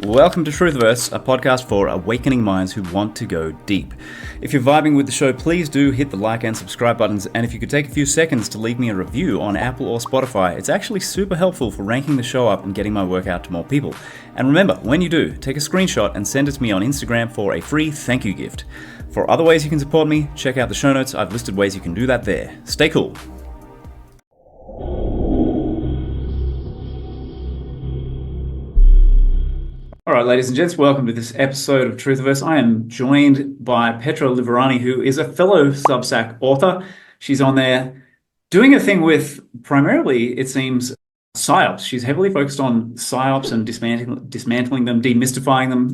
Welcome to Truthiverse, a podcast for awakening minds who want to go deep. If you're vibing with the show, please do hit the like and subscribe buttons, and if you could take a few seconds to leave me a review on Apple or Spotify, it's actually super helpful for ranking the show up and getting my work out to more people. And remember, when you do, take a screenshot and send it to me on Instagram for a free thank you gift. For other ways you can support me, check out the show notes. I've listed ways you can do that there. Stay cool. All right, ladies and gents, welcome to this episode of Truthiverse. I am joined by Petra Liverani, who is a fellow Substack author. She's on there doing a thing with primarily, it seems, PSYOPs. She's heavily focused on PSYOPs and dismantling them, demystifying them,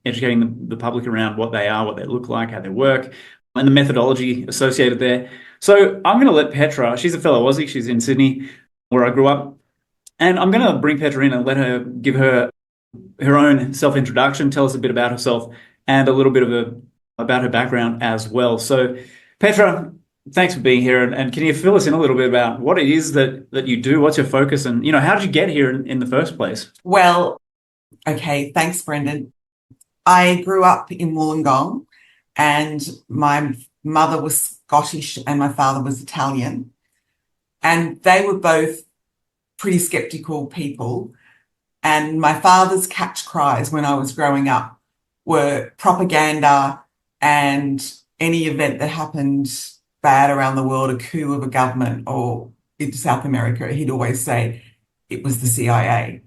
educating the public around what they are, what they look like, how they work, and the methodology associated there. So I'm going to let Petra, she's a fellow Aussie, she's in Sydney, where I grew up, and I'm going to bring Petra in and let her give her own self-introduction, tell us a bit about herself and a little bit about her background as well. So, Petra, thanks for being here. And can you fill us in a little bit about what it is that you do? What's your focus? And, how did you get here in the first place? Well, okay, thanks, Brendan. I grew up in Wollongong and my mother was Scottish and my father was Italian. And they were both pretty skeptical people. And my father's catch cries when I was growing up were propaganda and any event that happened bad around the world, a coup of a government or in South America, he'd always say it was the CIA,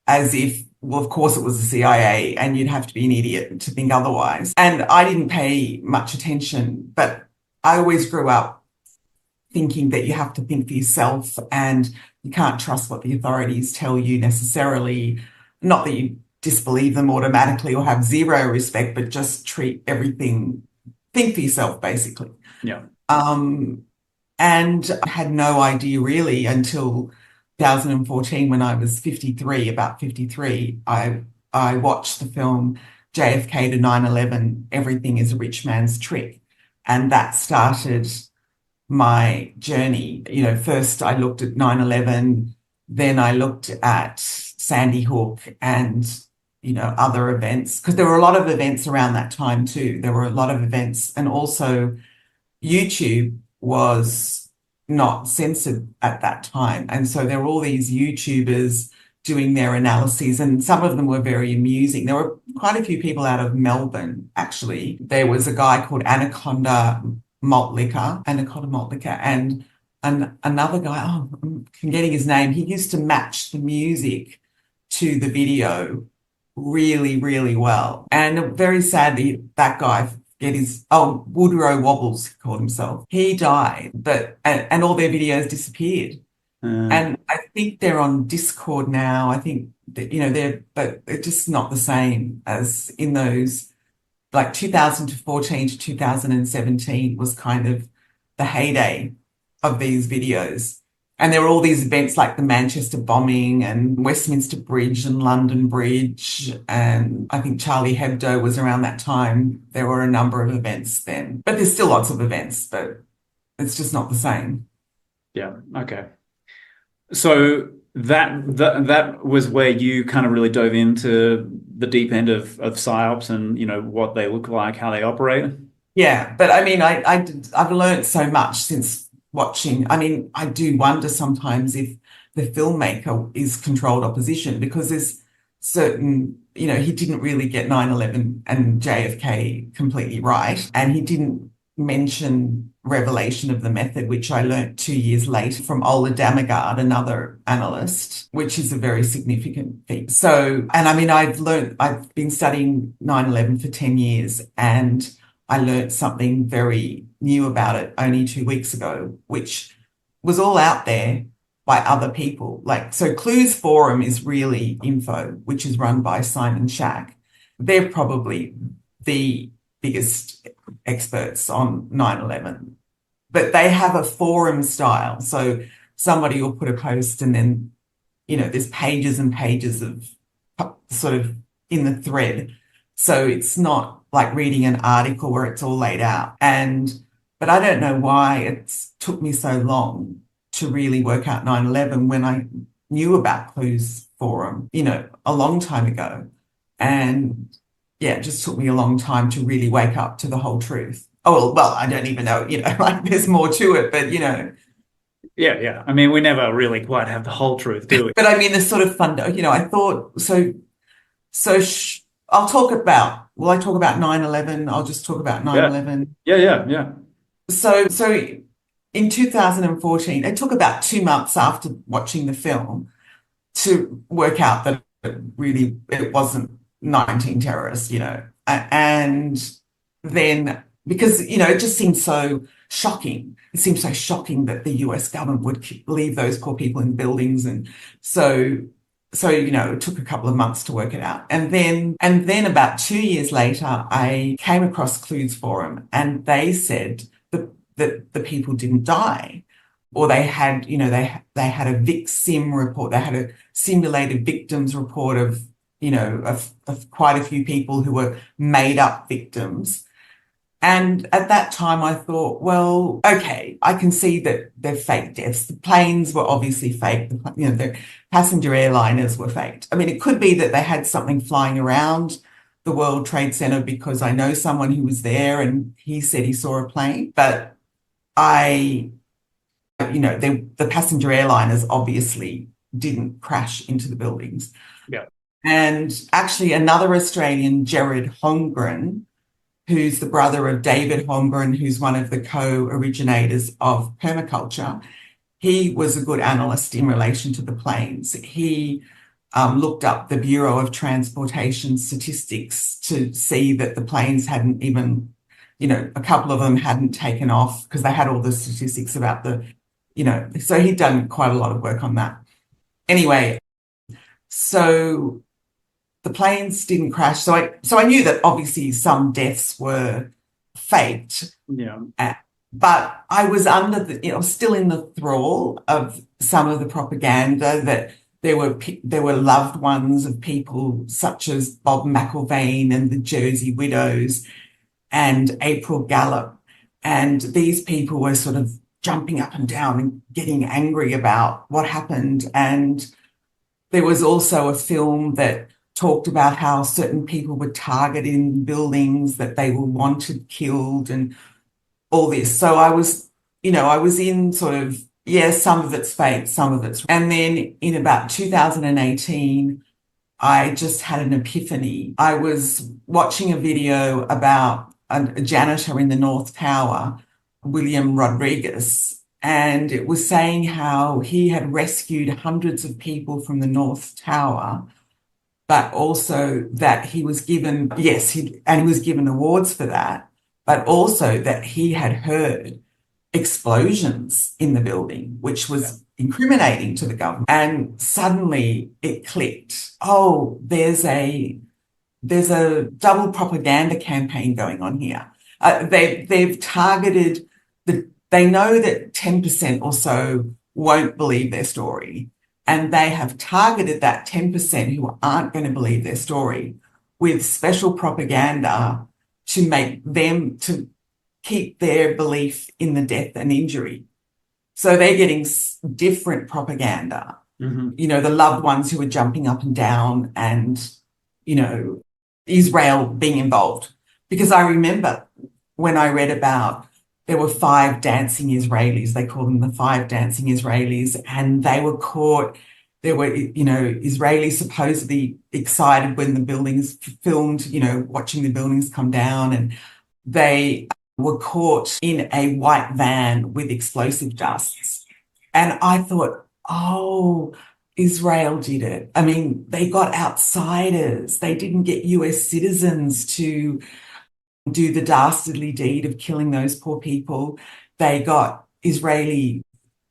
as if, well, of course it was the CIA and you'd have to be an idiot to think otherwise. And I didn't pay much attention, but I always grew up thinking that you have to think for yourself and you can't trust what the authorities tell you necessarily. Not that you disbelieve them automatically or have zero respect, but just treat everything, think for yourself, basically. Yeah. And I had no idea really until 2014 when I was about 53. I watched the film JFK to 9/11, Everything is a Rich Man's Trick. And that started my journey. First I looked at 9/11, then I looked at Sandy Hook and, other events, because there were a lot of events around that time too. There were a lot of events, and also YouTube was not censored at that time. And so there were all these YouTubers doing their analyses, and some of them were very amusing. There were quite a few people out of Melbourne, actually. There was a guy called Anaconda Malt Liquor, and another guy, I'm forgetting his name. He used to match the music to the video really, really well. And very sadly, that guy, Woodrow Wobbles, he called himself. He died, and all their videos disappeared. And I think they're on Discord now. I think that, but it's just not the same as in those. Like 2014 to 2017 was kind of the heyday of these videos. And there were all these events like the Manchester bombing and Westminster Bridge and London Bridge. And I think Charlie Hebdo was around that time. There were a number of events then. But there's still lots of events, but it's just not the same. Yeah, okay. So that was where you kind of really dove into the deep end of PSYOPs and what they look like, how they operate. Yeah, but I mean, I've learned so much since watching. I mean, I do wonder sometimes if the filmmaker is controlled opposition, because there's certain, he didn't really get 9/11 and JFK completely right, and he didn't mention revelation of the method, which I learnt 2 years later from Ola Damagard, another analyst, which is a very significant thing. So, and I mean, I've been studying 9/11 for 10 years, and I learnt something very new about it only 2 weeks ago, which was all out there by other people. So Clues Forum is really info, which is run by Simon Shack. They're probably the biggest experts on 9/11, but they have a forum style. So somebody will put a post and then, there's pages and pages of sort of in the thread. So it's not like reading an article where it's all laid out. But I don't know why it took me so long to really work out 9/11 when I knew about Clues Forum, a long time ago. And yeah, it just took me a long time to really wake up to the whole truth. Oh, well, I don't even know, like there's more to it, but Yeah. I mean, we never really quite have the whole truth, do we? but I mean, the sort of fun, I thought, so will I talk about 9/11? I'll just talk about Yeah. 9/11. Yeah. So in 2014, it took about 2 months after watching the film to work out that it wasn't 19 terrorists, and then because, it just seemed so shocking. It seemed so shocking that the US government would leave those poor people in buildings. And so, it took a couple of months to work it out. And then about 2 years later, I came across Clues Forum, and they said that the people didn't die, or they had, they had a VIC-SIM report. They had a simulated victims report of, of quite a few people who were made up victims. And at that time, I thought, well, okay, I can see that they're fake deaths. The planes were obviously fake. The passenger airliners were faked. I mean, it could be that they had something flying around the World Trade Center, because I know someone who was there and he said he saw a plane. But the passenger airliners obviously didn't crash into the buildings. Yeah. And actually, another Australian, Gerard Holmgren, who's the brother of David Holmgren, who's one of the co-originators of permaculture, he was a good analyst in relation to the planes. He looked up the Bureau of Transportation statistics to see that the planes hadn't even, a couple of them hadn't taken off, because they had all the statistics about so he'd done quite a lot of work on that. Anyway, so the planes didn't crash. So I knew that obviously some deaths were faked. Yeah. But I was still in the thrall of some of the propaganda that there were loved ones of people such as Bob McIlvaine and the Jersey Widows and April Gallup. And these people were sort of jumping up and down and getting angry about what happened. And there was also a film that talked about how certain people were targeted in buildings, that they were wanted killed, and all this. So I was in sort of, some of it's fake, some of it's. And then in about 2018, I just had an epiphany. I was watching a video about a janitor in the North Tower, William Rodriguez, and it was saying how he had rescued hundreds of people from the North Tower, but also that he was given, he was given awards for that, but also that he had heard explosions in the building, which was incriminating to the government. And suddenly it clicked. Oh, there's a double propaganda campaign going on here. They've targeted they know that 10% or so won't believe their story, and they have targeted that 10% who aren't going to believe their story with special propaganda to make them to keep their belief in the death and injury. So they're getting different propaganda. Mm-hmm. The loved ones who are jumping up and down, and, Israel being involved. Because I remember when I read about, there were 5 dancing Israelis, they call them the 5 dancing Israelis, and they were caught. There were, Israelis supposedly excited when the buildings filmed, watching the buildings come down, and they were caught in a white van with explosive dusts. And I thought, oh, Israel did it. I mean, they got outsiders. They didn't get US citizens to do the dastardly deed of killing those poor people. They got Israeli,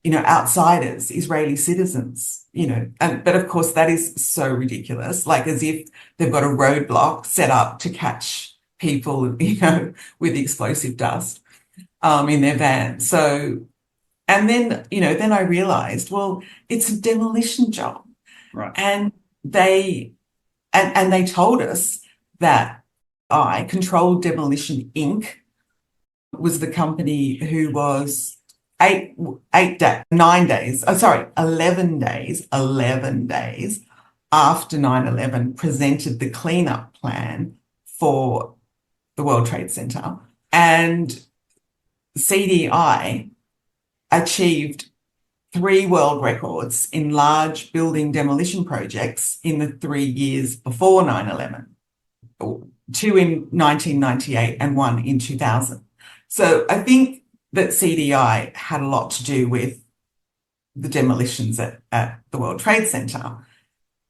outsiders, Israeli citizens, but of course that is so ridiculous, like as if they've got a roadblock set up to catch people, with explosive dust in their van. So, and then I realized, well, it's a demolition job. Right. And they told us that Controlled Demolition Inc. was the company who was 11 days after 9/11 presented the cleanup plan for the World Trade Center, and CDI achieved 3 world records in large building demolition projects in the 3 years before 9/11, 2 in 1998 and 1 in 2000. So I think that CDI had a lot to do with the demolitions at the World Trade Center.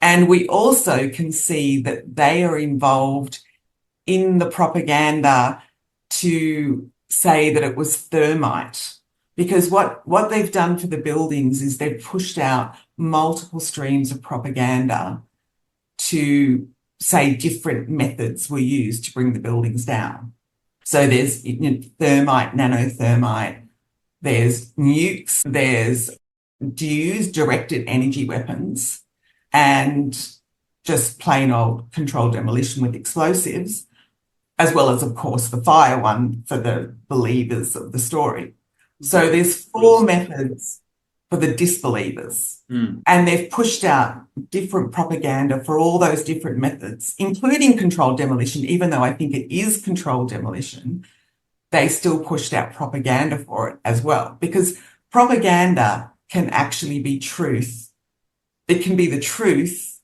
And we also can see that they are involved in the propaganda to say that it was thermite. Because what they've done for the buildings is they've pushed out multiple streams of propaganda to say different methods were used to bring the buildings down. So there's thermite, nanothermite, there's nukes, there's directed energy weapons, and just plain old controlled demolition with explosives, as well as, of course, the fire one for the believers of the story. So there's 4 methods for the disbelievers. And they've pushed out different propaganda for all those different methods, including controlled demolition. Even though I think it is controlled demolition, they still pushed out propaganda for it as well, because propaganda can actually be truth. It can be the truth,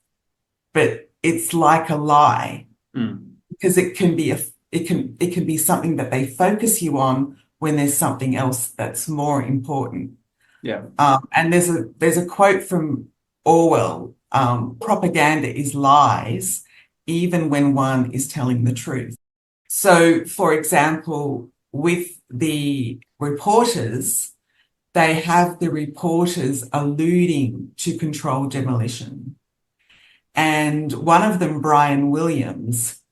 but it's like a lie, because it can be something that they focus you on when there's something else that's more important. Yeah. And there's a quote from Orwell: propaganda is lies, even when one is telling the truth. So, for example, with the reporters, they have the reporters alluding to controlled demolition. And one of them, Brian Williams,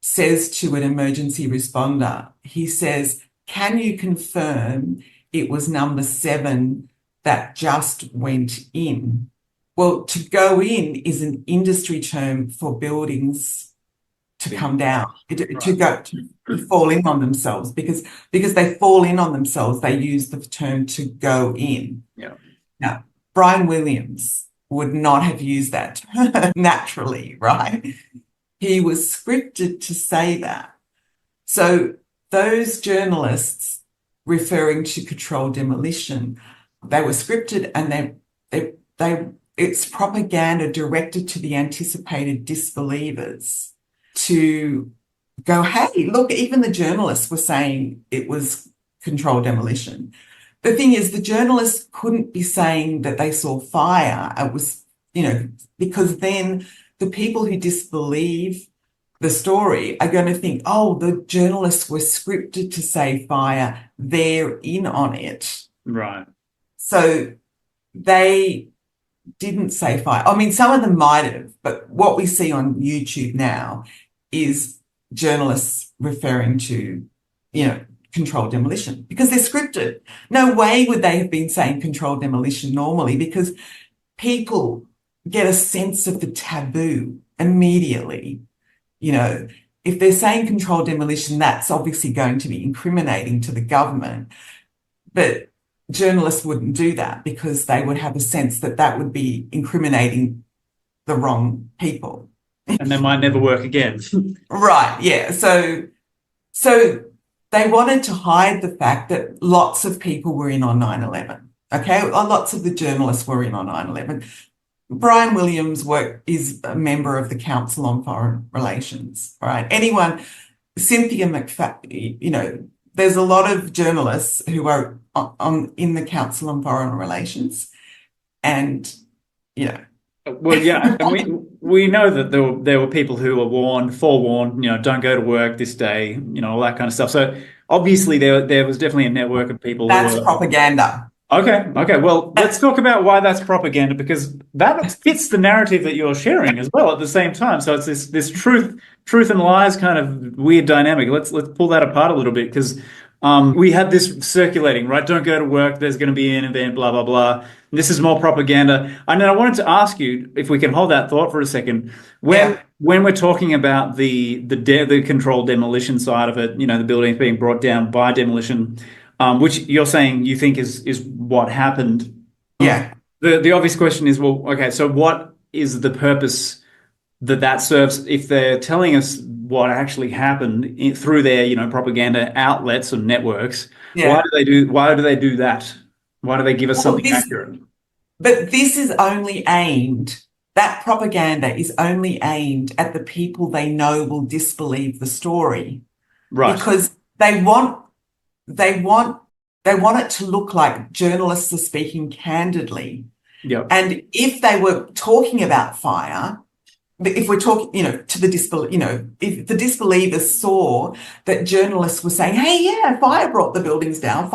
says to an emergency responder, he says, "Can you confirm it was number 7 that just went in?" Well, to go in is an industry term for buildings to come down, to fall in on themselves, because they fall in on themselves, they use the term to go in. Yeah. Now, Brian Williams would not have used that naturally, right? He was scripted to say that. So those journalists referring to controlled demolition, they were scripted, and it's propaganda directed to the anticipated disbelievers to go, hey, look, even the journalists were saying it was controlled demolition. The thing is, the journalists couldn't be saying that they saw fire. It was, because then the people who disbelieve the story are going to think, oh, the journalists were scripted to say fire, they're in on it. Right. So they didn't say fire. I mean, some of them might have, but what we see on YouTube now is journalists referring to, controlled demolition, because they're scripted. No way would they have been saying controlled demolition normally, because people get a sense of the taboo immediately. If they're saying controlled demolition, that's obviously going to be incriminating to the government. But journalists wouldn't do that, because they would have a sense that that would be incriminating the wrong people. And they might never work again. Right, yeah. So they wanted to hide the fact that lots of people were in on 9/11. Okay, lots of the journalists were in on 9/11. Brian Williams is a member of the Council on Foreign Relations. All right, Cynthia McFadden, there's a lot of journalists who are in the Council on Foreign Relations, and Well, yeah, and we know that there were people who were forewarned, don't go to work this day, all that kind of stuff. So obviously there was definitely a network of people. That's propaganda. Okay. Well, let's talk about why that's propaganda, because that fits the narrative that you're sharing as well at the same time. So it's this truth and lies kind of weird dynamic. Let's pull that apart a little bit, because we had this circulating, right? Don't go to work, there's going to be an event, blah, blah, blah. This is more propaganda. And then I wanted to ask you, if we can hold that thought for a second, when we're talking about the controlled demolition side of it, the buildings being brought down by demolition, which you're saying you think is what happened. Yeah. The obvious question is, well, okay, so what is the purpose that serves if they're telling us what actually happened through their, propaganda outlets and networks? Why Yeah. do they do that? Why do they give us Well, something accurate? but this is only aimed, that propaganda is only aimed at the people they know will disbelieve the story Right. because they want, they want it to look like journalists are speaking candidly. Yep. And if they were talking about fire, if we're talking, to the if the disbelievers saw that journalists were saying, hey, yeah, fire brought the buildings down,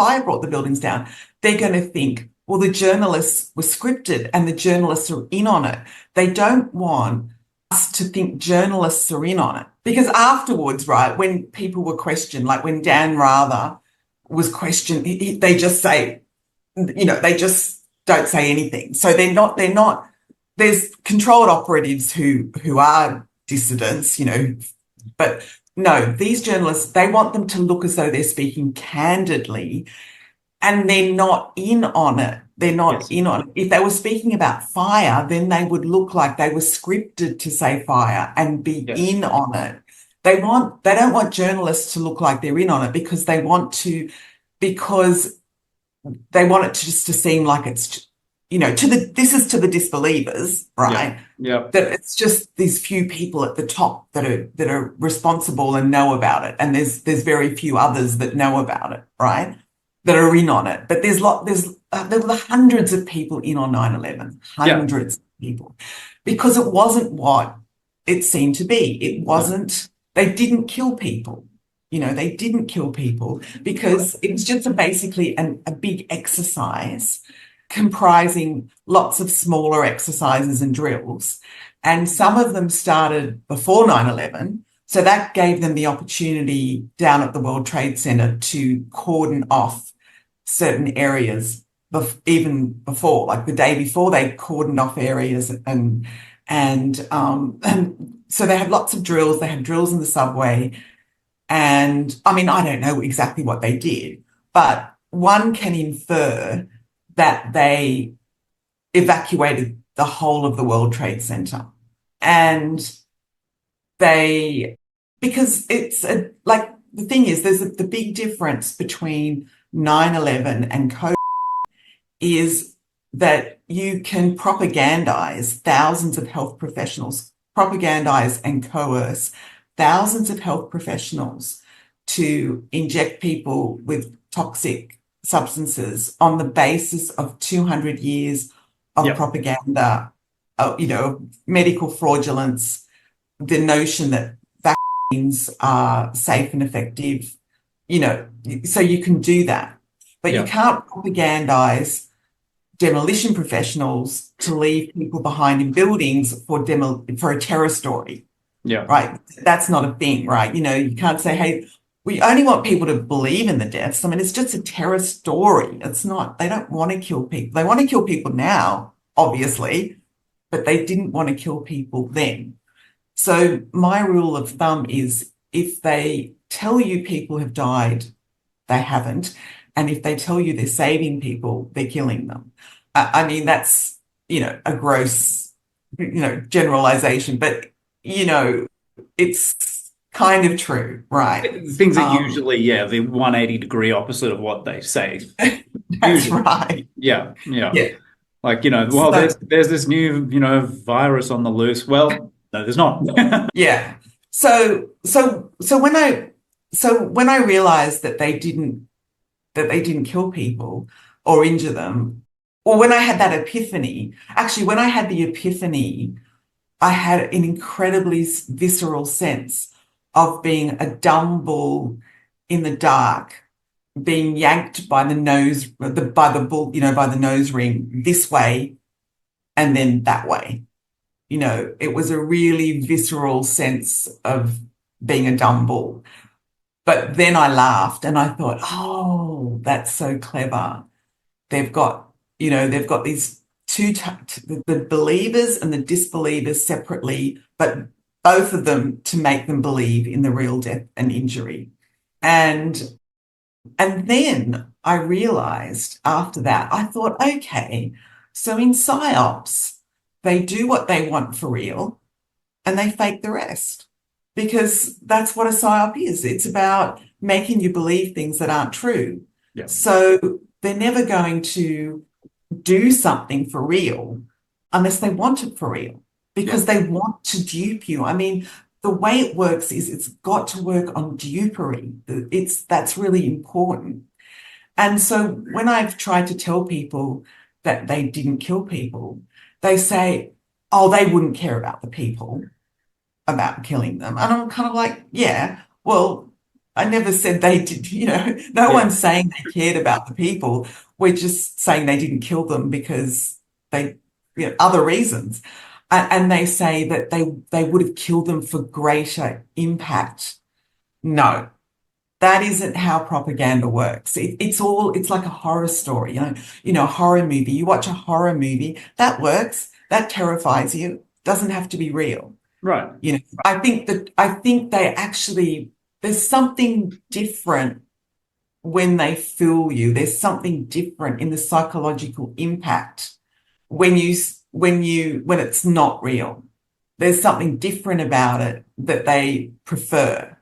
they're going to think, well, the journalists were scripted and the journalists are in on it. They don't want us to think journalists are in on it. Because afterwards, right, when people were questioned, like when Dan Rather was questioned, they just say, they just don't say anything. So they're not, there's controlled operatives who are dissidents, but no, these journalists, they want them to look as though they're speaking candidly and they're not in on it. They're not Yes. in on it. If they were speaking about fire, then they would look like they were scripted to say fire and be Yes. in on it. They don't want journalists to look like they're in on it because because they want it to just to seem like it's, this is to the disbelievers, Yep. right? Yep. That it's just these few people at the top that are responsible and know about it, and there's very few others that know about it, right? That are in on it. But there were hundreds of people in on 9/11, Yep. hundreds of people, because it wasn't what it seemed to be. It No. wasn't. They didn't kill people. They didn't kill people because it was just basically a big exercise comprising lots of smaller exercises and drills. And some of them started before 9/11. So that gave them the opportunity down at the World Trade Center to cordon off certain areas even before, like the day before, they cordoned off areas and so they had lots of drills. They had drills in the subway. And I mean, I don't know exactly what they did, but one can infer that they evacuated the whole of the World Trade Center. And because like the thing is, the big difference between 9/11 and COVID is that you can propagandize thousands of health professionals, propagandize and coerce thousands of health professionals to inject people with toxic substances on the basis of 200 years of Yep. propaganda, medical fraudulence, the notion that vaccines are safe and effective, so you can do that. But you Yep. can't propagandize demolition professionals to leave people behind in buildings for a terror story, Yep. right? That's not a thing, right? You can't say, hey, we only want people to believe in the deaths. I mean, it's just a terror story. It's not, they don't want to kill people. They want to kill people now, obviously, but they didn't want to kill people then. So my rule of thumb is if they tell you people have died, they haven't. And if they tell you they're saving people, they're killing them. I mean, that's, a gross, generalization, but, it's kind of true, right? Things are usually, yeah, the 180-degree opposite of what they say. That's Usually. right. Yeah. Yeah. Yeah. Like, well, So, there's this new, virus on the loose. Well, no, there's not. yeah. So when I realized that they didn't kill people or injure them, or when I had that epiphany, actually, when I had the epiphany, I had an incredibly visceral sense of being a dumb bull in the dark, being yanked by the nose, by the bull, by the nose ring this way and then that way. It was a really visceral sense of being a dumb bull. But then I laughed and I thought, oh, that's so clever. They've got, they've got these the believers and the disbelievers separately, but both of them to make them believe in the real death and injury. And then I realized after that, I thought, okay, so in PSYOPs, they do what they want for real and they fake the rest, because that's what a PSYOP is. It's about making you believe things that aren't true. Yeah. So they're never going to do something for real unless they want it for real, because they want to dupe you. I mean, the way it works is it's got to work on dupery. That's really important. And so when I've tried to tell people that they didn't kill people, they say, oh, they wouldn't care about the people, about killing them. And I'm kind of like, yeah, well, I never said they did, no one's saying they cared about the people. We're just saying they didn't kill them because they, other reasons. And they say that they would have killed them for greater impact. No, that isn't how propaganda works. It's like a horror story, a horror movie. You watch a horror movie, that works, that terrifies you, doesn't have to be real. Right. I think they actually, there's something different when they fool you. There's something different in the psychological impact when it's not real. There's something different about it that they prefer,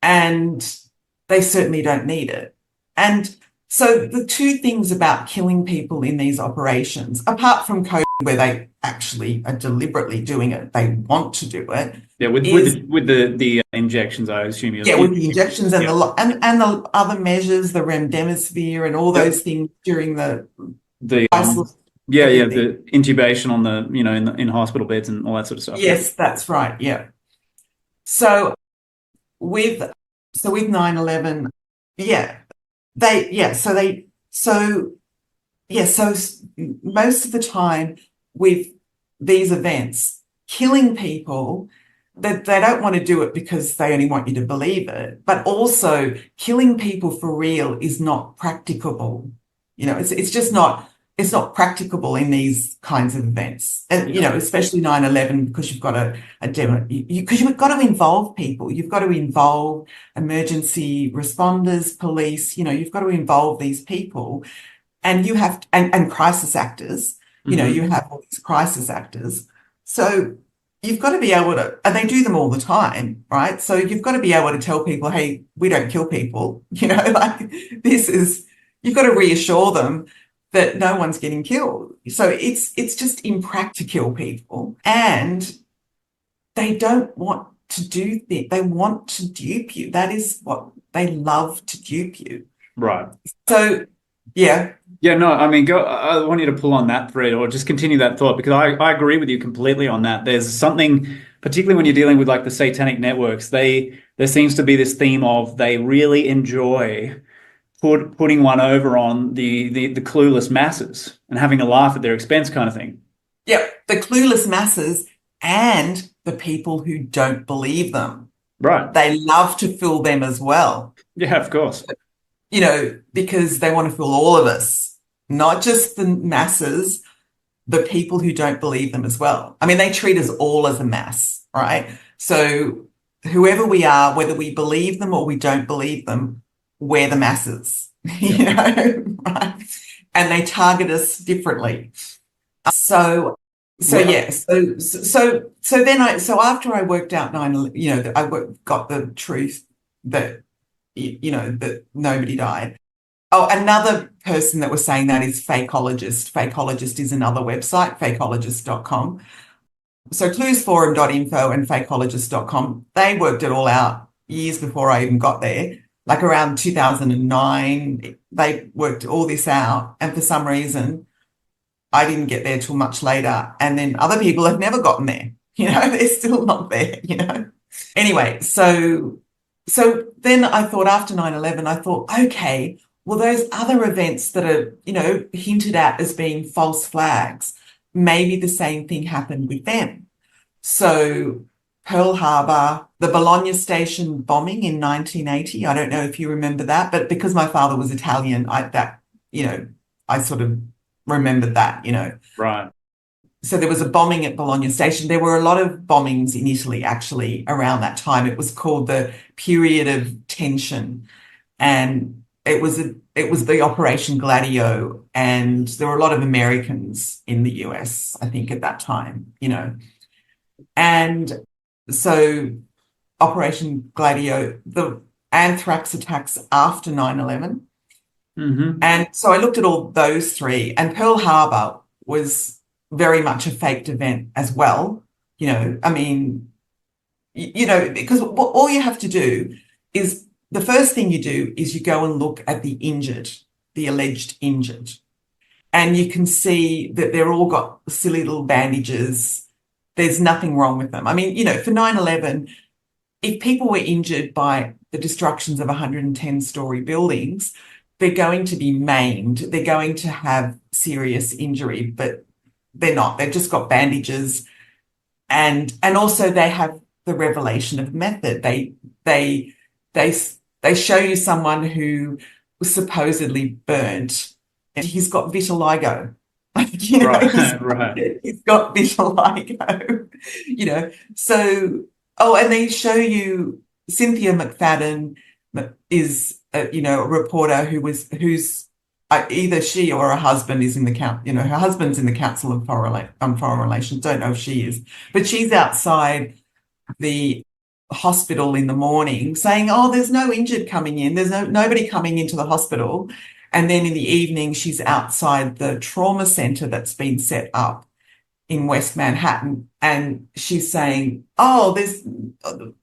and they certainly don't need it. And so the two things about killing people in these operations, apart from COVID, where they actually are deliberately doing it, they want to do it. Yeah, with the injections, I assume. With the injections and the other measures, the remdesivir and all those things during the the intubation on the in hospital beds and all that sort of stuff. Yes, that's right. Yeah. So with 9/11, so most of the time with these events, killing people, that they don't want to do it because they only want you to believe it, but also killing people for real is not practicable. It's just not. It's not practicable in these kinds of events, and especially 9/11, because you've got because you've got to involve people. You've got to involve emergency responders, police. You've got to involve these people, and you have and crisis actors. You have all these crisis actors, so you've got to be able to, and they do them all the time, right? So you've got to be able to tell people, hey, we don't kill people. You've got to reassure them that no one's getting killed. So it's just impractical to kill people, and they don't want to do that. They want to dupe you. That is what they love, to dupe you. Right. So, yeah. Yeah, no, I mean, I want you to pull on that thread or just continue that thought, because I agree with you completely on that. There's something, particularly when you're dealing with like the satanic networks, there seems to be this theme of they really enjoy putting one over on the clueless masses and having a laugh at their expense, kind of thing. Yeah, the clueless masses and the people who don't believe them. Right. They love to fool them as well. Yeah, of course. Because they want to fool all of us, not just the masses, the people who don't believe them as well. I mean, they treat us all as a mass, right? So whoever we are, whether we believe them or we don't believe them, we're the masses, right? And they target us differently. So after I worked out 9/11, got the truth that, that nobody died. Oh, another person that was saying that is Fakeologist. Fakeologist is another website, fakeologist.com. So cluesforum.info and fakeologist.com, they worked it all out years before I even got there. Like around 2009, they worked all this out. And for some reason, I didn't get there till much later. And then other people have never gotten there. They're still not there, Anyway, so then I thought, after 9/11, I thought, okay, well, those other events that are, hinted at as being false flags, maybe the same thing happened with them. So Pearl Harbor, the Bologna Station bombing in 1980. I don't know if you remember that, but because my father was Italian, I sort of remembered that, Right. So there was a bombing at Bologna Station. There were a lot of bombings in Italy, actually, around that time. It was called the period of tension. And it was the Operation Gladio, and there were a lot of Americans in the US, I think, at that time, And so Operation Gladio, the anthrax attacks after 9/11. And so I looked at all those three, and Pearl Harbor was very much a faked event as well. I mean, because all you have to do is, the first thing you do is you go and look at the alleged injured, and you can see that they're all got silly little bandages. There's nothing wrong with them. I mean, for 9/11, if people were injured by the destructions of 110-story buildings, they're going to be maimed. They're going to have serious injury, but they're not. They've just got bandages. And also they have the revelation of method. They show you someone who was supposedly burnt, and he's got vitiligo. Right. He's got vitiligo, So, and they show you Cynthia McFadden is, a reporter who's either she or her husband is in the her husband's in the Council on Foreign Relations. Don't know if she is, but she's outside the hospital in the morning saying, "Oh, there's no injured coming in. There's nobody coming into the hospital." And then in the evening, she's outside the trauma center that's been set up in West Manhattan, and she's saying, "Oh, there's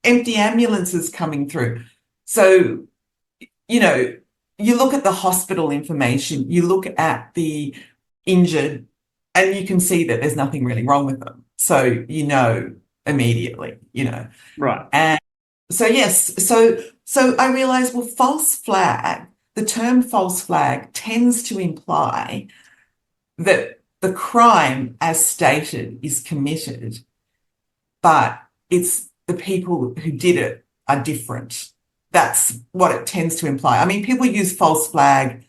empty ambulances coming through." So, you look at the hospital information, you look at the injured, and you can see that there's nothing really wrong with them. So, immediately, Right. And so, yes, so I realized, well, the term false flag tends to imply that the crime as stated is committed, but it's the people who did it are different. That's what it tends to imply. I mean, people use false flag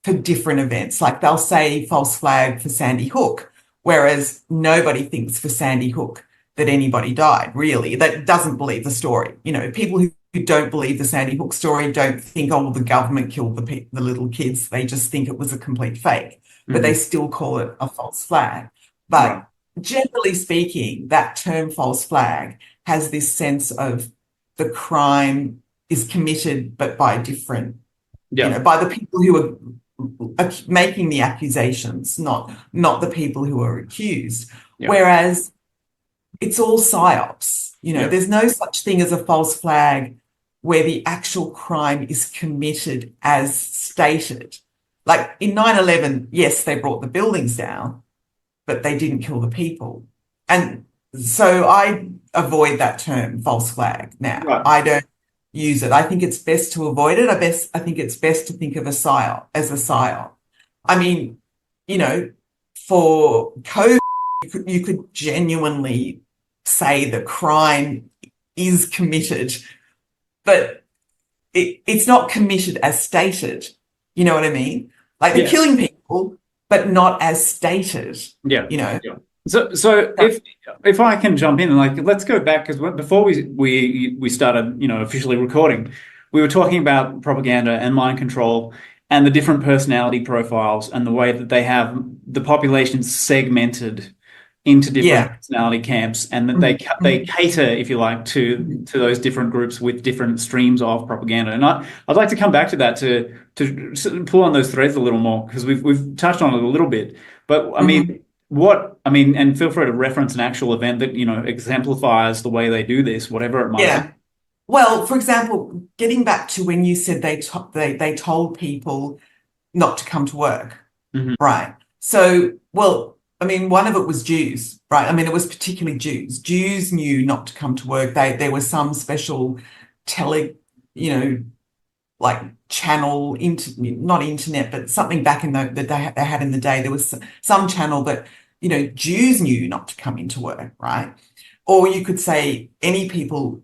for different events. Like they'll say false flag for Sandy Hook, whereas nobody thinks for Sandy Hook that anybody died, really. That doesn't believe the story. People who don't believe the Sandy Hook story don't think, oh, well, the government killed the little kids. They just think it was a complete fake, but they still call it a false flag. But generally speaking, that term false flag has this sense of the crime is committed, but by different, by the people who are making the accusations, not the people who are accused. Whereas it's all PSYOPs. There's no such thing as a false flag where the actual crime is committed as stated. Like in 9/11, yes, they brought the buildings down, but they didn't kill the people. And so I avoid that term, false flag. Now, I don't use it. I think it's best to avoid it. I think it's best to think of a PSYOP as a PSYOP. I mean, for COVID, you could genuinely say the crime is committed, but it's not committed as stated. You know what I mean? Like they're killing people, but not as stated. So if I can jump in, like, let's go back, because before we started, officially recording, we were talking about propaganda and mind control and the different personality profiles and the way that they have the population segmented into different personality camps, and that they cater, if you like, to those different groups with different streams of propaganda. And I'd like to come back to that to pull on those threads a little more, because we've touched on it a little bit. But I mean, and feel free to reference an actual event that exemplifies the way they do this, whatever it might be. Well, for example, getting back to when you said they told people not to come to work, right? So, well, I mean, one of it was Jews, right? I mean, it was particularly Jews. Jews knew not to come to work. There was some special like channel, not internet, but something back in that they had in the day. There was some channel that, Jews knew not to come into work, right? Or you could say any people,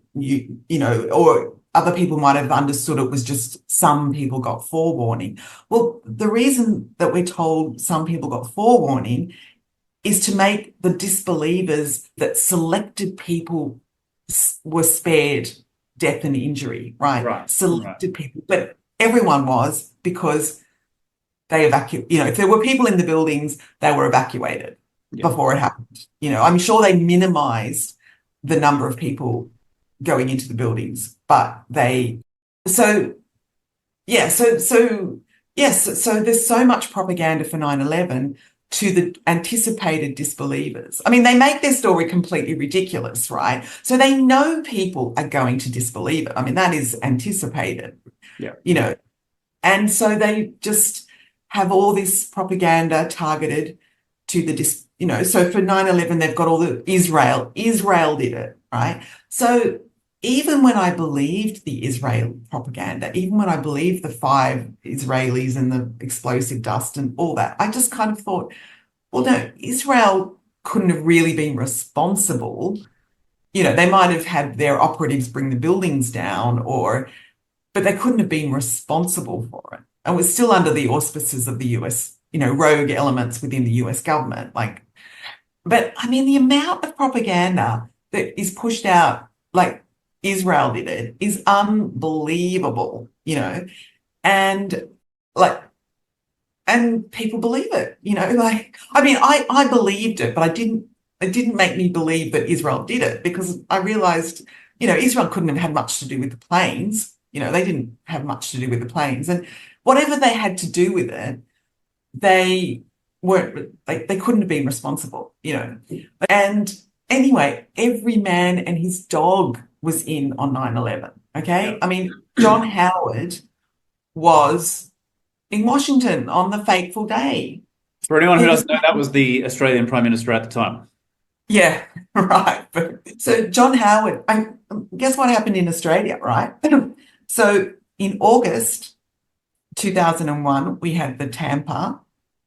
or other people might have understood it was just some people got forewarning. Well, the reason that we're told some people got forewarning is to make the disbelievers that selected people were spared death and injury, right? Selected people. But Everyone was, because they evacuated. If there were people in the buildings, they were evacuated before it happened. I'm sure they minimized the number of people going into the buildings, but so yes, so there's so much propaganda for 9/11 to the anticipated disbelievers. I mean, they make their story completely ridiculous, right? So they know people are going to disbelieve it. I mean, that is anticipated. Yeah. And so they just have all this propaganda targeted to so for 9/11, they've got all the Israel did it, right? So even when I believed the Israel propaganda, even when I believed the 5 Israelis and the explosive dust and all that, I just kind of thought, well, no, Israel couldn't have really been responsible. They might have had their operatives bring the buildings down, but they couldn't have been responsible for it. And we're still under the auspices of the US, rogue elements within the US government. But I mean, the amount of propaganda that is pushed out, like Israel did it, is unbelievable, and and people believe it, I mean, I believed it, but it didn't make me believe that Israel did it, because I realized, Israel couldn't have had much to do with the planes. They didn't have much to do with the planes, and whatever they had to do with it, they couldn't have been responsible, And anyway, every man and his dog was in on 9/11. Okay. Yeah. I mean, John Howard was in Washington on the fateful day. For anyone who He was, doesn't know, that was the Australian Prime Minister at the time. yeah, right. So John Howard, guess what happened in Australia, right? So in August 2001, we had the Tampa,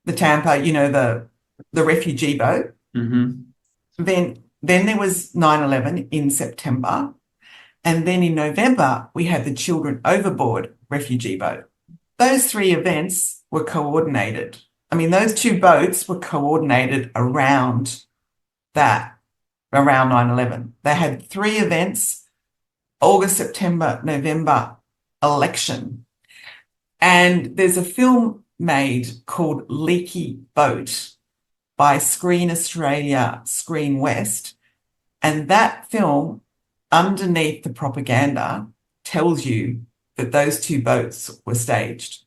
the refugee boat. Mm-hmm. Then there was 9/11 in September. And then in November, we had the Children Overboard refugee boat. Those 3 events were coordinated. I mean, those 2 boats were coordinated around 9/11. They had 3 events: August, September, November, election. And there's a film made called Leaky Boat by Screen Australia, Screen West. And that film, underneath the propaganda, tells you that those 2 boats were staged.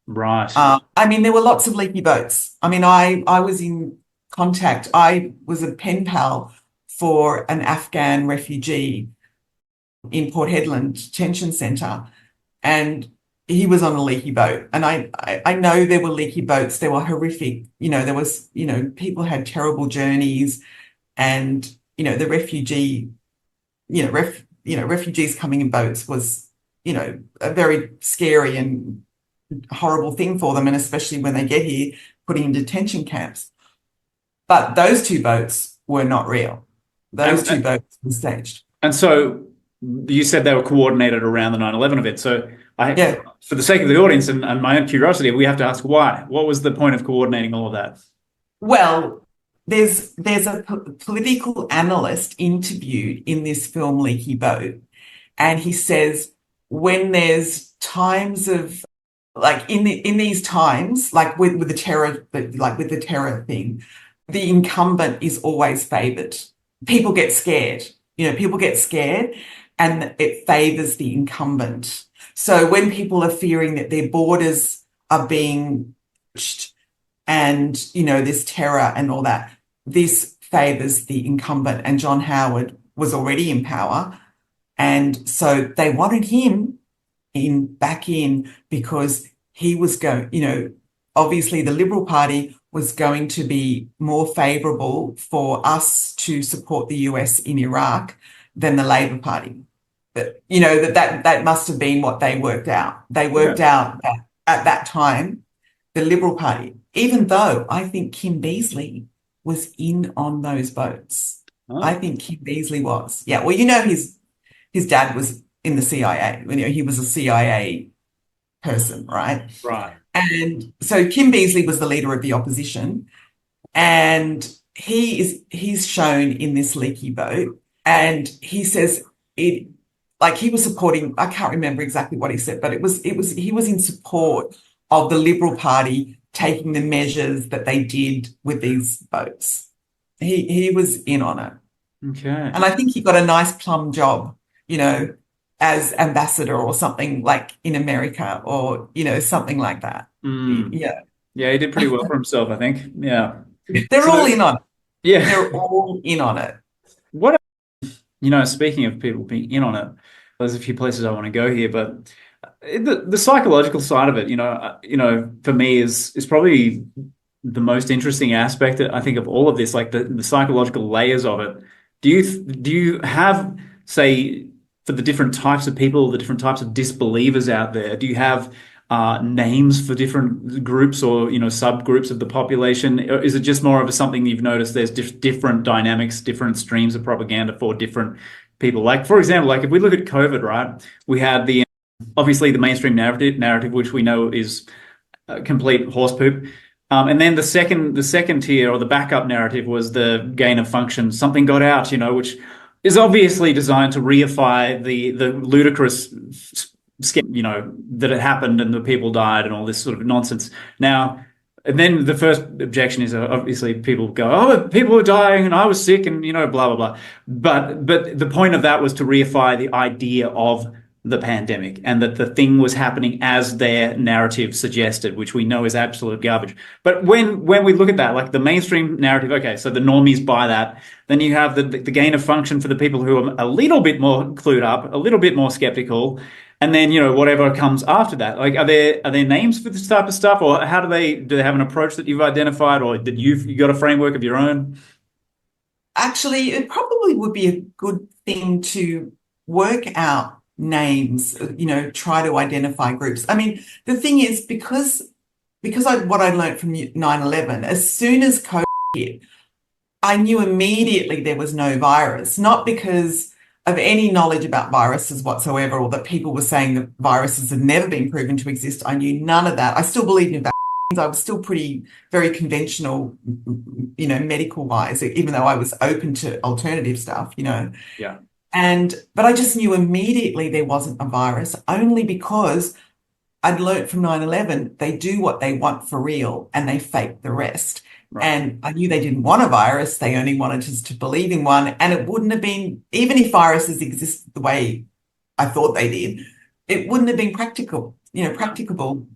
Right. I mean, there were lots of leaky boats. I mean, I was in contact. I was a pen pal for an Afghan refugee in Port Hedland Detention Centre, and he was on a leaky boat. And I know there were leaky boats. They were horrific. There was, people had terrible journeys, and, the refugees coming in boats was, a very scary and horrible thing for them. And especially when they get here, putting in detention camps. But those 2 boats were not real. Those 2 boats were staged. And so you said they were coordinated around the 9/11 event. So for the sake of the audience and my own curiosity, we have to ask why. What was the point of coordinating all of that? Well, there's a political analyst interviewed in this film Leaky Boat, and he says when there's times of, like, in these times, like with the terror, with the terror thing, the incumbent is always favored. People get scared. People get scared, and it favors the incumbent. So when people are fearing that their borders are being pushed and, there's terror and all that, this favors the incumbent. And John Howard was already in power. And so they wanted him back in because he was going, obviously the Liberal Party was going to be more favourable for us to support the US in Iraq than the Labor Party. But, that must have been what they worked out. They worked out that at that time, the Liberal Party, even though I think Kim Beazley was in on those boats. Oh. I think Kim Beazley was. Yeah, well, his dad was in the CIA. He was a CIA person, right? Right. And so Kim Beazley was the leader of the opposition, and he's shown in this leaky boat, and he says like he was supporting, I can't remember exactly what he said, but he was in support of the Liberal Party taking the measures that they did with these votes. He was in on it. Okay. And I think he got a nice plum job, you know, as ambassador or something like in America or, you know, something like that. Mm. Yeah. Yeah, he did pretty well for himself, I think. Yeah. They're all So, in on it. yeah. They're all in on it. What, speaking of people being in on it, there's a few places I want to go here, but the psychological side of it, for me is probably the most interesting aspect, I think, of all of this, like the psychological layers of it. Do you have, say, for the different types of people, the different types of disbelievers out there, do you have names for different groups or subgroups of the population? Or is it just more of a something you've noticed there's different dynamics, different streams of propaganda for different people? Like, for example, like if we look at COVID, right? We had the obviously the mainstream narrative, which we know is complete horse poop. And then the second tier or the backup narrative was the gain of function. Something got out, which is obviously designed to reify the ludicrous, that it happened and the people died and all this sort of nonsense. Now, and then the first objection is obviously people go, oh, people were dying and I was sick and blah blah blah. But the point of that was to reify the idea of the pandemic and that the thing was happening as their narrative suggested, which we know is absolute garbage. But when we look at that, like the mainstream narrative, okay, so the normies buy that. Then you have the gain of function for the people who are a little bit more clued up, a little bit more skeptical, and then whatever comes after that. Like, are there names for this type of stuff, or how do they have an approach that you've identified, or that you got a framework of your own? Actually, it probably would be a good thing to work out names, try to identify groups. I mean, the thing is, because what I learned from 9/11, as soon as COVID hit, I knew immediately there was no virus, not because of any knowledge about viruses whatsoever, or that people were saying that viruses had never been proven to exist. I knew none of that. I still believed in vaccines. I was still very conventional, medical wise, even though I was open to alternative stuff. Yeah. But I just knew immediately there wasn't a virus, only because I'd learnt from 9/11, they do what they want for real and they fake the rest. Right. And I knew they didn't want a virus. They only wanted us to believe in one. And it wouldn't have been, even if viruses existed the way I thought they did, it wouldn't have been practicable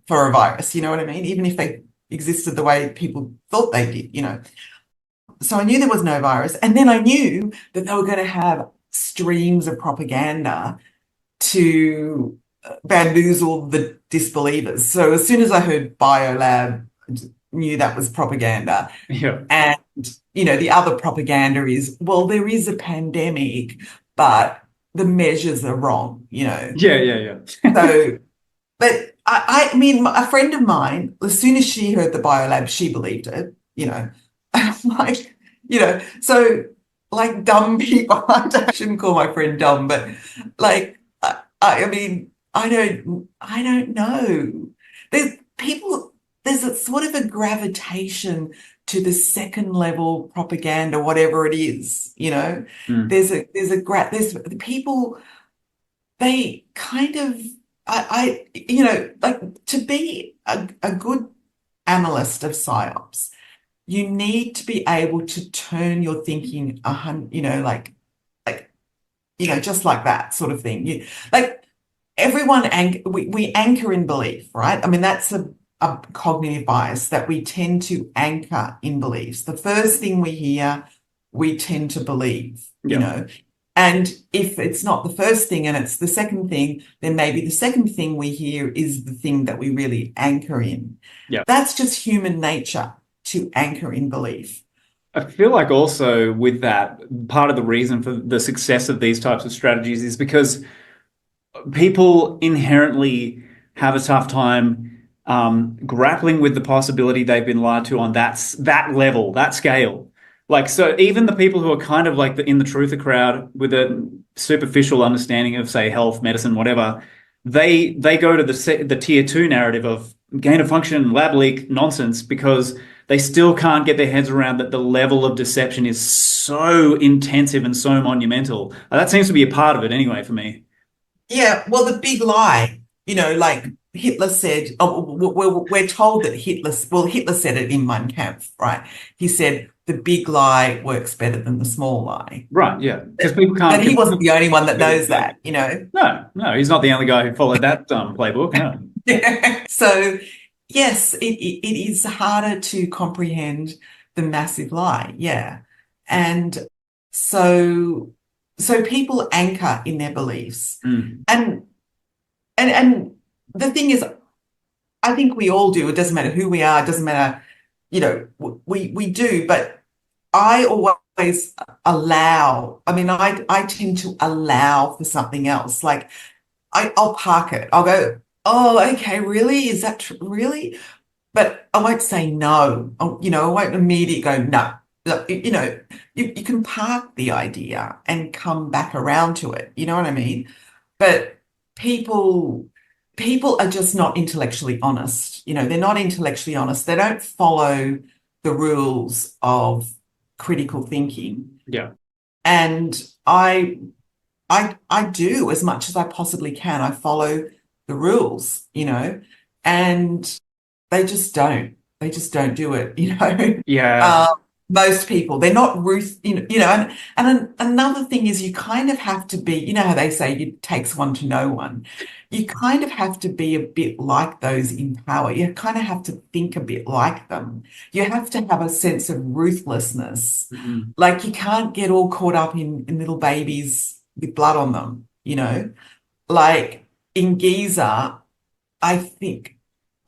for a virus. You know what I mean? Even if they existed the way people thought they did. So I knew there was no virus. And then I knew that they were going to have streams of propaganda to bamboozle the disbelievers. So as soon as I heard biolab, I knew that was propaganda. Yeah. And, the other propaganda is, well, there is a pandemic, but the measures are wrong, Yeah, yeah, yeah. So, but I mean, a friend of mine, as soon as she heard the biolab, she believed it, And I'm like, so like dumb people, I shouldn't call my friend dumb, but like, I mean, I don't know. There's a sort of a gravitation to the second level propaganda, whatever it is, Mm. there's the people, they kind of, like to be a good analyst of PSYOPs, you need to be able to turn your thinking just like that sort of thing. Like we anchor in belief, right? I mean, that's a cognitive bias that we tend to anchor in beliefs. The first thing we hear, we tend to believe, Yeah. And if it's not the first thing and it's the second thing, then maybe the second thing we hear is the thing that we really anchor in. Yeah. That's just human nature, to anchor in belief. I feel like also with that, part of the reason for the success of these types of strategies is because people inherently have a tough time grappling with the possibility they've been lied to on that level, that scale. Like, so even the people who are kind of like in the truther crowd with a superficial understanding of, say, health, medicine, whatever, they go to the tier two narrative of gain of function, lab leak nonsense, because they still can't get their heads around that the level of deception is so intensive and so monumental. That seems to be a part of it anyway for me. Yeah, well, the big lie, like Hitler said, oh, we're told that Hitler said it in Mein Kampf, right? He said the big lie works better than the small lie. Right, yeah. Because people But can't he wasn't compete. the only one that knows that. No, no, he's not the only guy who followed that playbook. No. So, yes, it is harder to comprehend the massive lie. Yeah. And so people anchor in their beliefs. Mm. And and the thing is, I think we all do. It doesn't matter who we are, it doesn't matter, we do, but I always I tend to allow for something else. Like I'll park it. I'll go, oh, okay, really? Is that really? But I won't say no. I won't immediately go, no. Look, you can park the idea and come back around to it. You know what I mean? But people people are just not intellectually honest. They're not intellectually honest. They don't follow the rules of critical thinking. Yeah. And I do as much as I possibly can. I follow the rules, and they just don't. They just don't do it. Yeah. Most people, they're not and another thing is you kind of have to be, how they say it takes one to know one. You kind of have to be a bit like those in power. You kind of have to think a bit like them. You have to have a sense of ruthlessness. Mhm. Like you can't get all caught up in little babies with blood on them. Like in Giza, I think,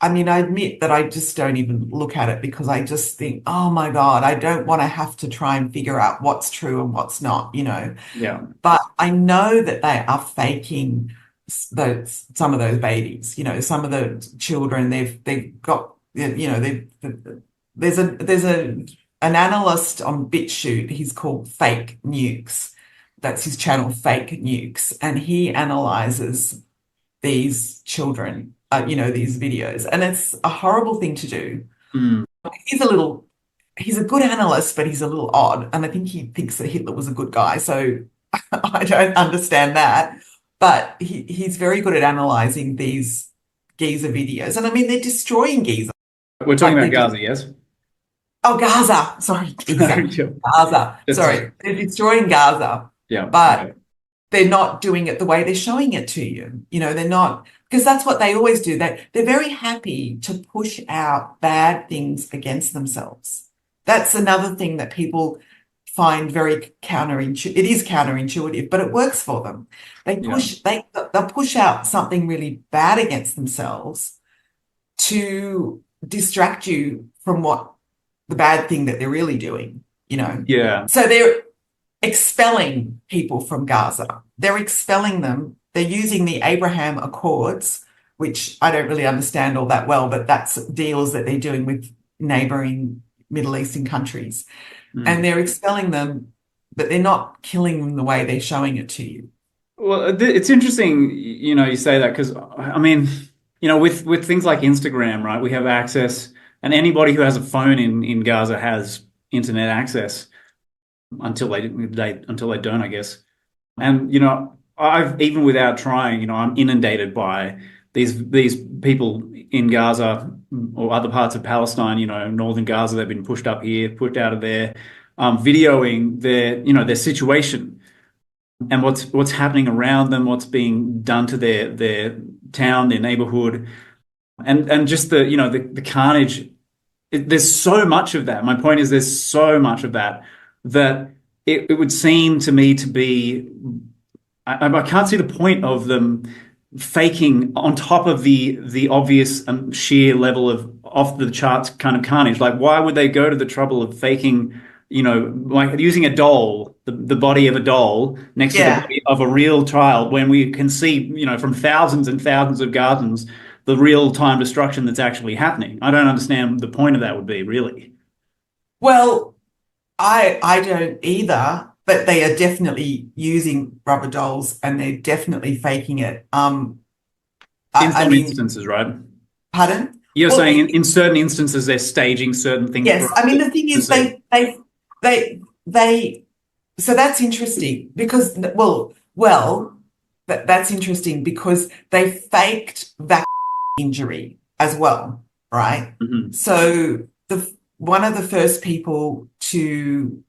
I admit that I just don't even look at it because I just think, oh my God, I don't want to have to try and figure out what's true and what's not. Yeah. But I know that they are faking some of those babies, some of the children they've got, there's an analyst on BitChute, he's called Fake Nukes. That's his channel, Fake Nukes, and he analyzes these children, these videos. And it's a horrible thing to do. Mm. He's a good analyst, but he's a little odd. And I think he thinks that Hitler was a good guy. So I don't understand that. But he's very good at analyzing these Giza videos. And they're destroying Giza. We're talking Like about Gaza, yes? oh, Gaza. Sorry, Giza. Yeah. Gaza. Just- Sorry. They're destroying Gaza. yeah. But Okay. they're not doing it the way they're showing it to you. They're not, because that's what they always do. They're very happy to push out bad things against themselves. That's another thing that people find very counterintuitive. It is counterintuitive, but it works for them. They'll push out something really bad against themselves to distract you from what the bad thing that they're really doing. Yeah. So they're expelling people from Gaza. They're expelling them. They're using the Abraham Accords, which I don't really understand all that well, but that's deals that they're doing with neighboring Middle Eastern countries. Mm. And they're expelling them, but they're not killing them the way they're showing it to you. Well, it's interesting, you say that because, with things like Instagram, right, we have access, and anybody who has a phone in Gaza has internet access until they don't, I guess. And, I've, even without trying, I'm inundated by these people in Gaza or other parts of Palestine, northern Gaza, they've been pushed up here, pushed out of there, videoing their situation and what's happening around them, what's being done to their town, their neighborhood, and just the carnage. There's so much of that. My point is, there's so much of that it would seem to me to be. I can't see the point of them faking on top of the obvious sheer level of off the charts kind of carnage. Like, why would they go to the trouble of faking, like using a doll, the body of a doll next to the body of a real child, when we can see, from thousands and thousands of gardens, the real time destruction that's actually happening? I don't understand the point of that would be, really. Well, I don't either, but they are definitely using rubber dolls and they're definitely faking it. In some instances, right? Pardon? You're saying in certain instances they're staging certain things. Yes, the thing is they so that's interesting because well that's interesting because they faked vaccine injury as well, right? Hmm. So one of the first people to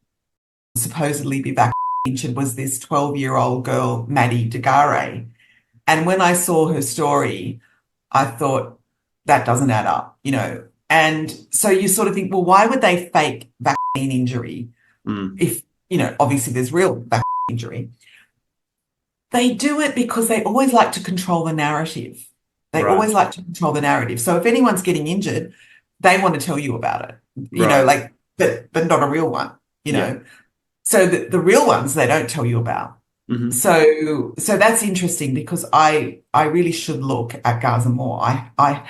supposedly be vaccinated injured was this 12-year-old girl, Maddie DeGare. And when I saw her story, I thought that doesn't add up, And so you sort of think, well, why would they fake vaccine injury Mm. if, obviously there's real vaccine injury? They do it because they always like to control the narrative. They Right. always like to control the narrative. So if anyone's getting injured, they want to tell you about it, Right. like, but not a real one, Yeah. So the real ones they don't tell you about. Hmm. So that's interesting because I really should look at Gaza more. I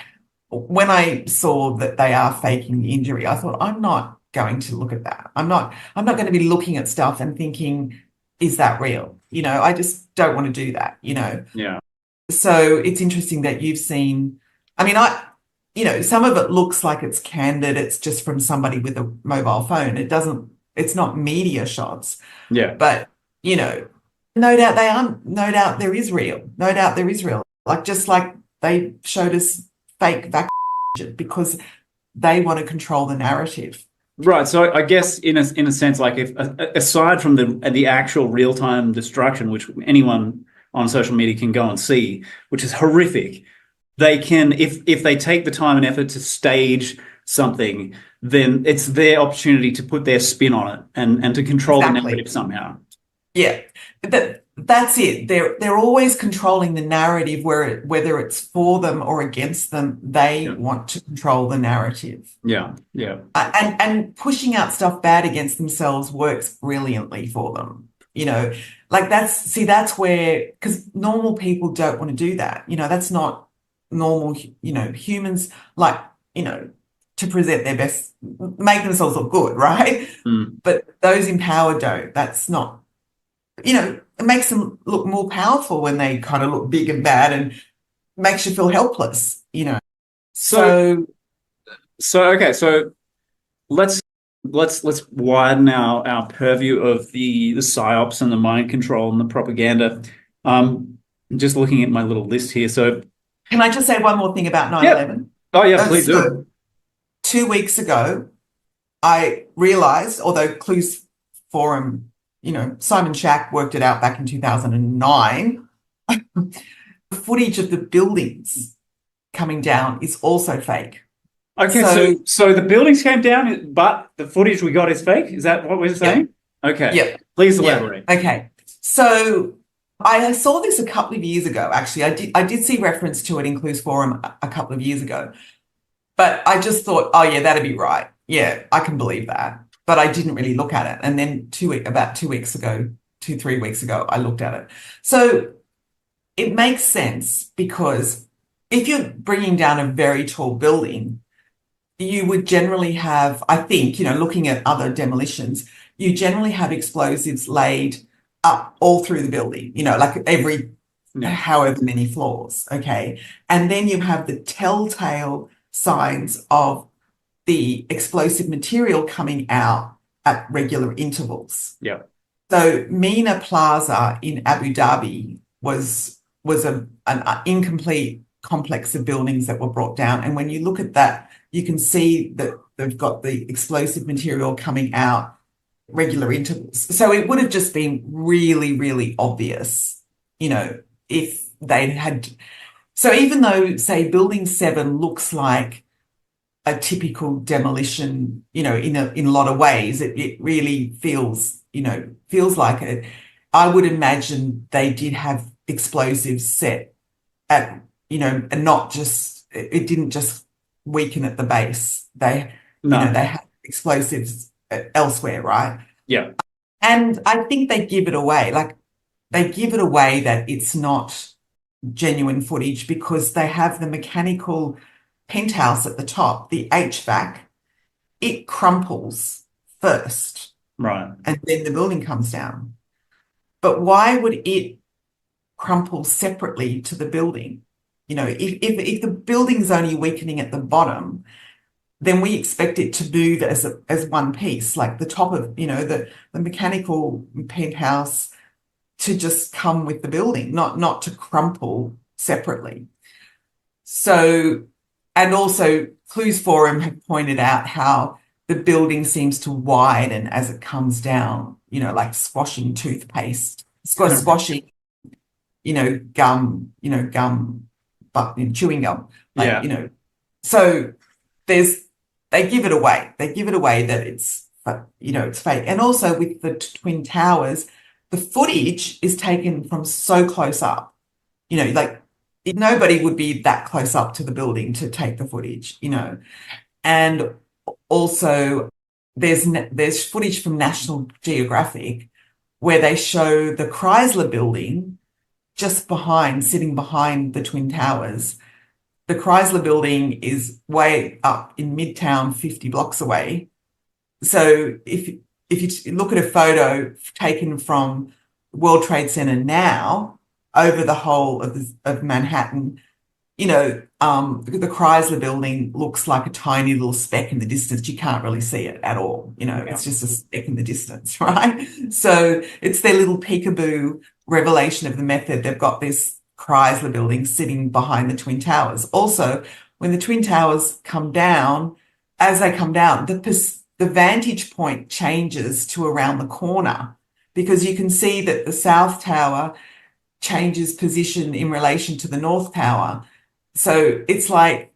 when I saw that they are faking the injury, I thought I'm not going to look at that. I'm not going to be looking at stuff and thinking, is that real? I just don't want to do that, Yeah. So it's interesting that you've seen, I mean, some of it looks like it's candid. It's just from somebody with a mobile phone. It's not media shots, Yeah. but, you know, no doubt they are, no doubt there is real. No doubt there is real. Like, just like they showed us fake vaccine because they want to control the narrative. Right. So I guess in a sense, like if aside from the actual real time destruction, which anyone on social media can go and see, which is horrific, they can if they take the time and effort to stage something, then it's their opportunity to put their spin on it and to control the Exactly. narrative somehow. Yeah, that's it. They're always controlling the narrative whether it's for them or against them, they Yeah. want to control the narrative. Yeah. Yeah. And pushing out stuff bad against themselves works brilliantly for them. Like that's where, because normal people don't want to do that. That's not normal, humans like, to present their best, make themselves look good, right? Mm. But those in power don't. That's not, it makes them look more powerful when they kind of look big and bad and makes you feel helpless. So So, okay. So let's let's widen our purview of the psyops and the mind control and the propaganda. Just looking at my little list here. So can I just say one more thing about nine yeah. 11? Oh yeah, please do. So 2 weeks ago, I realized, although Clues Forum, Simon Shack worked it out back in 2009, the footage of the buildings coming down is also fake. Okay, So, so the buildings came down, but the footage we got is fake. Is that what we're yeah, saying? Okay, yeah, please yeah. elaborate. Okay. So I saw this a couple of years ago, actually. I did see reference to it in Clues Forum a couple of years ago. But I just thought, oh yeah, that'd be right. Yeah, I can believe that. But I didn't really look at it. And then about 2 weeks ago, 3 weeks ago, I looked at it. So it makes sense because if you're bringing down a very tall building, you would generally have, I think, looking at other demolitions, you generally have explosives laid up all through the building, like every Yeah. however many floors. Okay. And then you have the telltale signs of the explosive material coming out at regular intervals. Yeah. So Mina Plaza in Abu Dhabi was an incomplete complex of buildings that were brought down. And when you look at that, you can see that they've got the explosive material coming out regular intervals. So it would have just been really, really obvious, if they'd had. So even though, say, Building 7 looks like a typical demolition, in a lot of ways, it really feels like it. I would imagine they did have explosives set at, and not just, it didn't just weaken at the base. They No. they had explosives elsewhere, right? Yeah. And I think they give it away. Like, they give it away that it's not genuine footage because they have the mechanical penthouse at the top, the HVAC, it crumples first Right. and then the building comes down. But why would it crumple separately to the building? If the building's only weakening at the bottom, then we expect it to move as one piece, like the top of, the mechanical penthouse to just come with the building, not to crumple separately. So, and also Clues Forum have pointed out how the building seems to widen as it comes down, like squashing toothpaste, squashing, gum, but chewing gum, Yeah. So they give it away. They give it away that it's fake. And also with the Twin Towers, the footage is taken from so close up, like nobody would be that close up to the building to take the footage, And also there's footage from National Geographic where they show the Chrysler building just sitting behind the Twin Towers. The Chrysler building is way up in Midtown, 50 blocks away. So if you look at a photo taken from World Trade Center now over the whole of Manhattan, the Chrysler building looks like a tiny little speck in the distance. You can't really see it at all. It's just a speck in the distance, right? So it's their little peekaboo revelation of the method. They've got this Chrysler building sitting behind the Twin Towers. Also, when the Twin Towers come down, as they come down, the vantage point changes to around the corner because you can see that the South Tower changes position in relation to the North Tower. So it's like,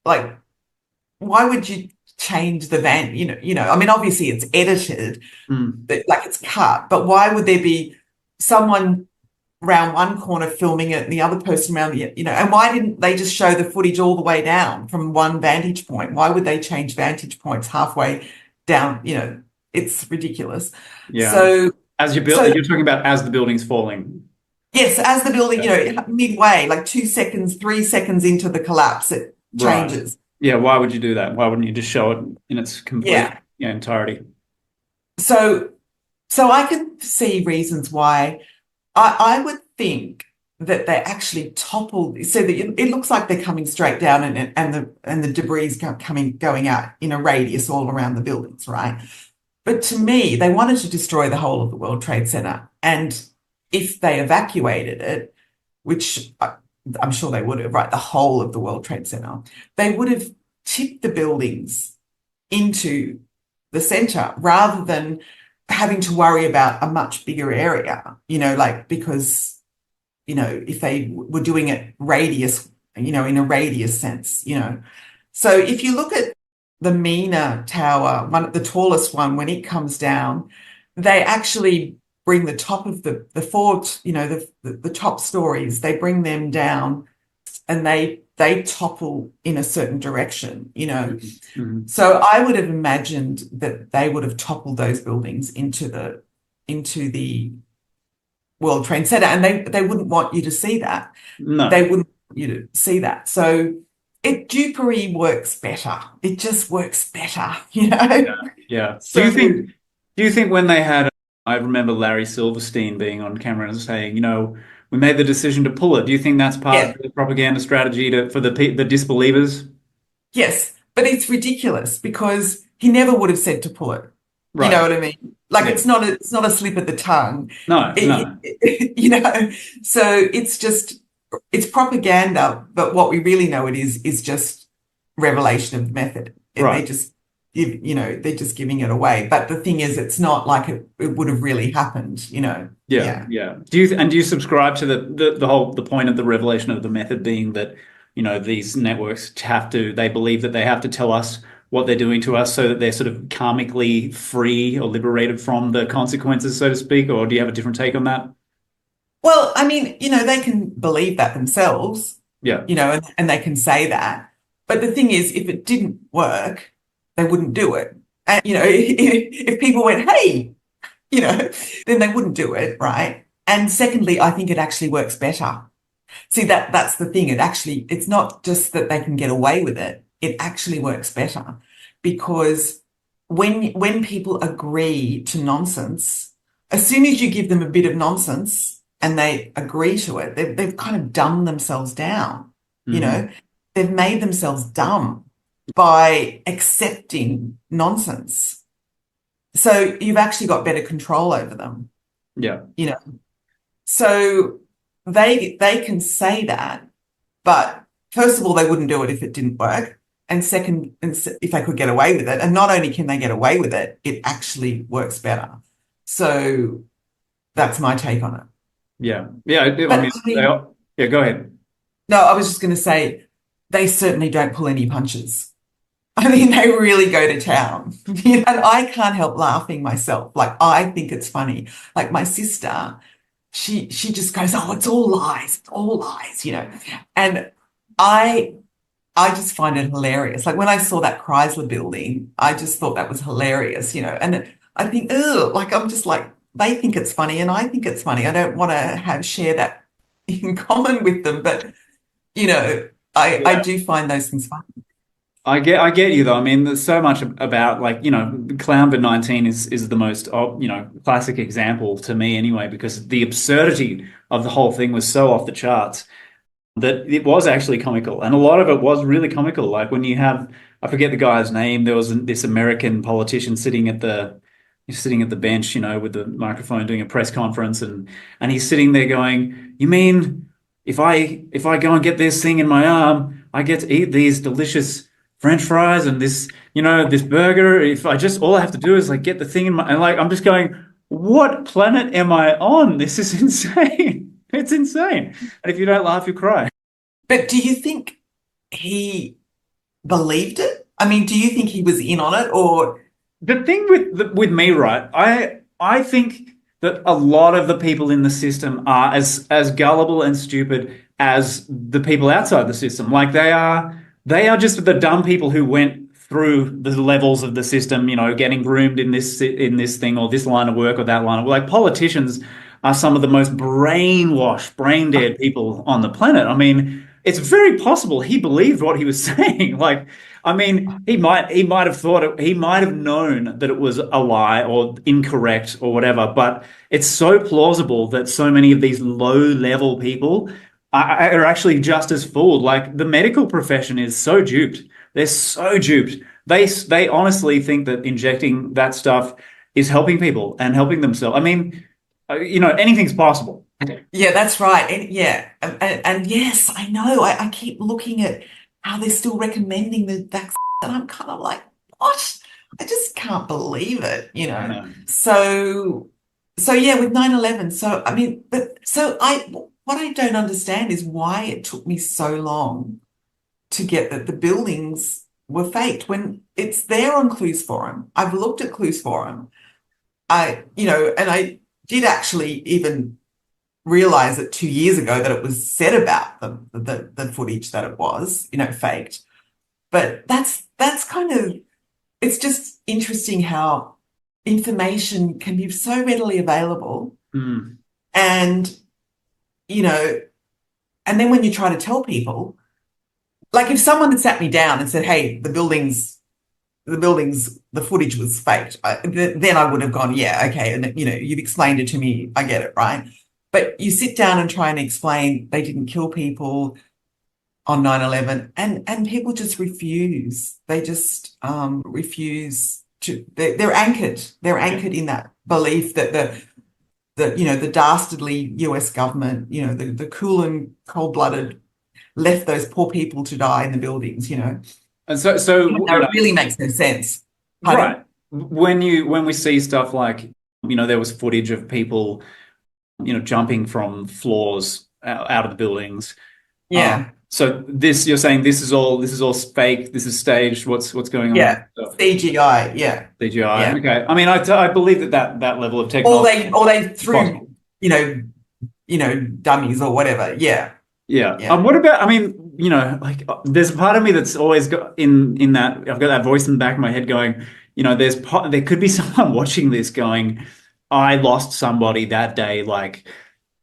why would you change the I mean, obviously it's edited, like it's cut, but why would there be someone around one corner filming it and the other person around and why didn't they just show the footage all the way down from one vantage point? Why would they change vantage points halfway down? It's ridiculous. Yeah. So you're talking about as the building's falling. Yes, as the building, midway, like 2 seconds, 3 seconds into the collapse, it changes. Right. Yeah, why would you do that? Why wouldn't you just show it in its complete entirety? So I can see reasons why I would think that they actually toppled, so that it looks like they're coming straight down and the debris is going out in a radius all around the buildings, right? But to me, they wanted to destroy the whole of the World Trade Center, and if they evacuated it, which I'm sure they would have, right, the whole of the World Trade Center, they would have tipped the buildings into the center rather than having to worry about a much bigger area, because, if they were doing it radius, in a radius sense, So if you look at the Mina Tower, the tallest one, when it comes down, they actually bring the top of the fort, the top stories, they bring them down and they topple in a certain direction, Mm-hmm. So I would have imagined that they would have toppled those buildings into the World Trade Center, and they wouldn't want you to see that. No. They wouldn't want you to see that. So dupery works better. It just works better, Yeah. So, Do you think when they had, I remember Larry Silverstein being on camera and saying, we made the decision to pull it. Do you think that's part of the propaganda strategy for the disbelievers? Yes, but it's ridiculous because he never would have said to pull it. Right. You know what I mean? Like it's not a slip of the tongue. No. So it's propaganda, but what we really know it is just revelation of the method. And right. they're just giving it away. But the thing is, it's not like it would have really happened, Yeah. Do you subscribe to the point of the revelation of the method being that, these networks they believe that they have to tell us what they're doing to us so that they're sort of karmically free or liberated from the consequences, so to speak? Or do you have a different take on that? Well, I mean, they can believe that themselves, Yeah. and they can say that. But the thing is, if it didn't work, they wouldn't do it. And, if people went, hey, then they wouldn't do it, right? And secondly, I think it actually works better. See, that's the thing. It's not just that they can get away with it. It actually works better because when people agree to nonsense, as soon as you give them a bit of nonsense and they agree to it, they've kind of dumbed themselves down. Mm-hmm. They've made themselves dumb by accepting nonsense. So you've actually got better control over them. Yeah. So they can say that, but first of all, they wouldn't do it if it didn't work. And second, if they could get away with it, and not only can they get away with it, it actually works better. So that's my take on it. Yeah. Yeah. I But mean, I mean, yeah, go ahead. no, I was just going to say they certainly don't pull any punches. I mean, they really go to town. And I can't help laughing myself. Like, I think it's funny. Like my sister, she just goes, "Oh, it's all lies, it's all lies," you know. And I I just find it hilarious. Like when I saw that Chrysler building, I just thought that was hilarious, you know. And I think, oh, like I'm just like, they think it's funny and I think it's funny. I don't want to have share that in common with them, but you know, I Yeah. do find those things funny. I get you though. I mean, there's so much about like, Clownvid-19 is the most, classic example to me anyway, because the absurdity of the whole thing was so off the charts that it was actually comical. And a lot of it was really comical. Like when you have, I forget the guy's name, there was this American politician sitting at the bench, with the microphone doing a press conference, and he's sitting there going, "You mean if I go and get this thing in my arm, I get to eat these delicious French fries and this burger. If I just all I have to do is like get the thing in my," and like I'm just going, "What planet am I on? This is insane." It's insane. And if you don't laugh, you cry. But do you think he believed it? I mean, do you think he was in on it or The thing with me, right? I think that a lot of the people in the system are as gullible and stupid as the people outside the system. Like they are just the dumb people who went through the levels of the system, getting groomed in this thing or this line of work or that line of work. Like politicians are some of the most brainwashed, brain dead people on the planet. I mean, it's very possible he believed what he was saying. Like, I mean, he might have thought he might have known that it was a lie or incorrect or whatever, but it's so plausible that so many of these low level people are actually just as fooled. Like the medical profession is so duped. They're so duped. They honestly think that injecting that stuff is helping people and helping themselves. I mean, anything's possible. yeah, that's right. And yeah, and yes, I know. I keep looking at how they're still recommending the vaccine, and I'm kind of like, what? I just can't believe it, you I know. know. So yeah, with 9/11. So I mean, but so I what I don't understand is why it took me so long to get that the buildings were faked when it's there on Clues Forum. I've looked at Clues Forum. And I did actually even realize that 2 years ago that it was said about the footage that it was, faked. But that's kind of it's just interesting how information can be so readily available Mm. and you know, and then when you try to tell people, like if someone had sat me down and said, "Hey, the footage was faked," then I would have gone, "Yeah, okay," and you've explained it to me, I get it, right? But you sit down and try and explain they didn't kill people on 9/11, and people just refuse. They just refuse to. They're anchored. They're Yeah. anchored in that belief that the dastardly US government, the cool and cold-blooded left those poor people to die in the buildings, And so, It really makes no sense. Pardon? right. When we see stuff like, there was footage of people, jumping from floors out of the buildings. Yeah. So you're saying this is all fake. This is staged. What's going on with Yeah. this stuff? CGI. Yeah. CGI. Yeah. Okay. I mean, I believe that level of Or technology they is threw, possible. you know, dummies or whatever. Yeah. Yeah. Yeah. What about? I mean, like there's a part of me that's always got in that I've got that voice in the back of my head going, there could be someone watching this going, I lost somebody that day, like,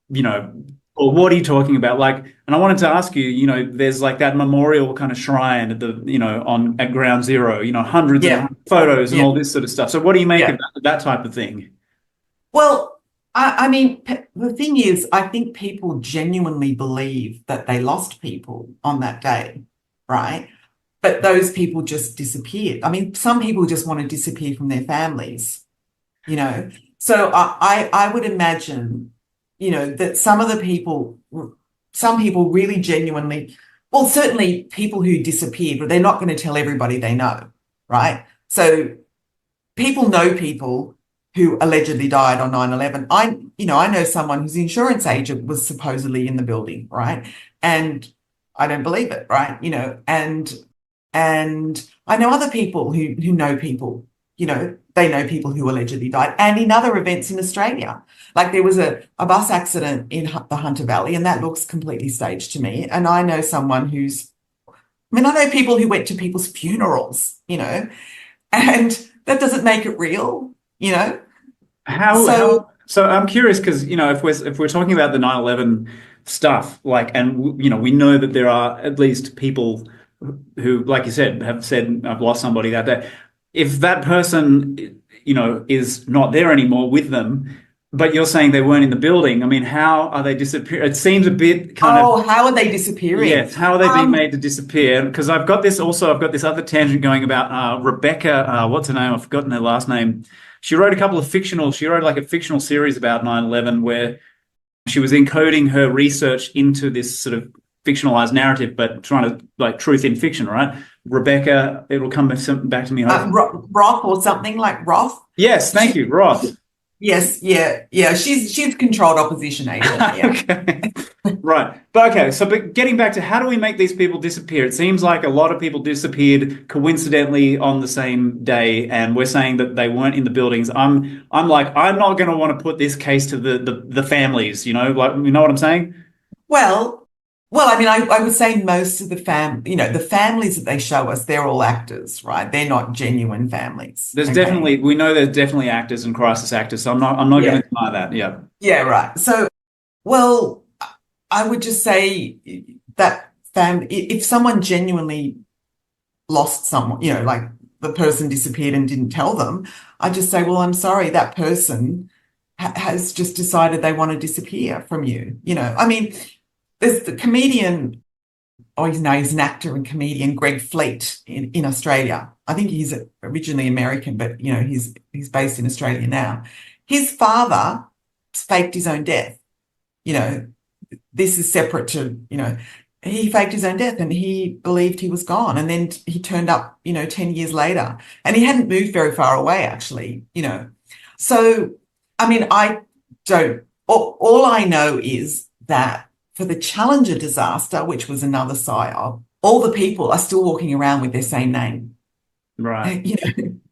you know, or what are you talking about? Like, and I wanted to ask you, there's like that memorial kind of shrine at at Ground Zero, hundreds and Yeah. hundreds of photos and Yeah. all this sort of stuff. So what do you make of Yeah. that type of thing? Well, I mean, the thing is, I think people genuinely believe that they lost people on that day, right? But those people just disappeared. I mean, some people just want to disappear from their families, you know. So I would imagine that some people really genuinely, well, certainly people who disappeared, but they're not going to tell everybody they know, right? So people know people who allegedly died on 9/11. I know someone whose insurance agent was supposedly in the building, right? And I don't believe it, right? And I know other people who know people, they know people who allegedly died. And in other events in Australia, like there was a bus accident in the Hunter Valley, and that looks completely staged to me. And I know someone I know people who went to people's funerals, and that doesn't make it real, you know? So, So I'm curious because, if we're talking about the 9/11 stuff, like, and we know that there are at least people who, like you said, have said, I've lost somebody that day. If that person, is not there anymore with them, but you're saying they weren't in the building, I mean, how are they disappearing? It seems a bit kind of, how are they disappearing? yes, how are they being made to disappear? Because I've got this other tangent going about Rebecca, what's her name? I've forgotten her last name. She wrote like a fictional series about 9/11 where she was encoding her research into this sort of fictionalized narrative, but trying to like truth in fiction, right? Rebecca, it'll come back to me. Roth or something like Roth. Yes, thank you, Roth. Yes, yeah. She's controlled opposition agent. Yeah. Okay. Right. But getting back to how do we make these people disappear? It seems like a lot of people disappeared coincidentally on the same day, and we're saying that they weren't in the buildings. I'm not going to want to put this case to the families, like, you know what I'm saying? Well, I mean, I would say most of the the families that they show us, they're all actors, right? They're not genuine families. We know there's definitely actors and crisis actors, so I'm not going to deny that. Yeah. Yeah, right. So, well, I would just say that if someone genuinely lost someone, like the person disappeared and didn't tell them, I just say, well, I'm sorry, that person has just decided they want to disappear from you. I mean, there's the comedian, he's an actor and comedian, Greg Fleet in Australia. I think he's originally American, but he's based in Australia now. His father faked his own death. This is separate to, he faked his own death and he believed he was gone. And then he turned up, 10 years later, and he hadn't moved very far away, actually, So, I mean, all I know is that for the Challenger disaster, which was another PSYOP, all the people are still walking around with their same name. Right.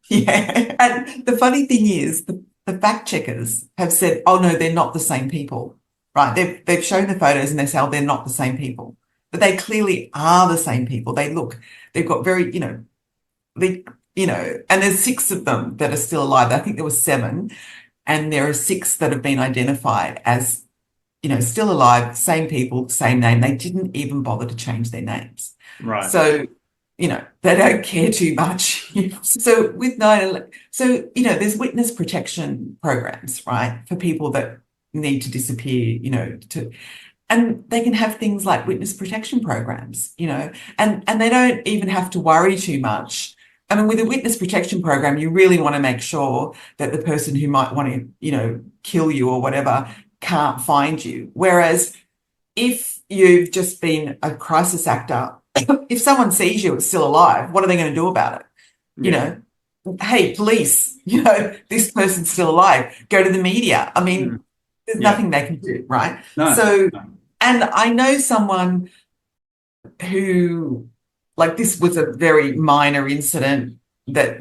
Yeah. And the funny thing is, the fact checkers have said, oh, no, they're not the same people, right? They've shown the photos and they say, oh, they're not the same people. But they clearly are the same people. They've got very, and there's 6 of them that are still alive. I think there were 7, and there are 6 that have been identified as still alive, same people, same name. They didn't even bother to change their names. Right. So, they don't care too much. So with 9/11, there's witness protection programs, right, for people that need to disappear, and they can have things like witness protection programs, and they don't even have to worry too much. I mean, with a witness protection program, you really want to make sure that the person who might want to, kill you or whatever can't find you. Whereas if you've just been a crisis actor, if someone sees you and still alive, what are they going to do about it? Yeah. Hey, police, this person's still alive. Go to the media. I mean, there's nothing they can do, right? No. So, and I know someone who, like, this was a very minor incident that,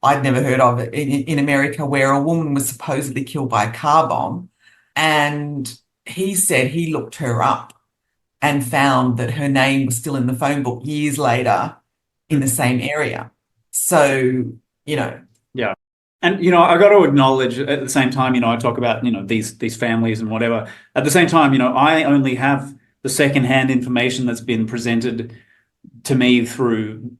I'd never heard of it in America, where a woman was supposedly killed by a car bomb. And he said he looked her up and found that her name was still in the phone book years later in the same area. So, Yeah. And, I got to acknowledge at the same time, I talk about, these families and whatever. At the same time, I only have the secondhand information that's been presented to me through,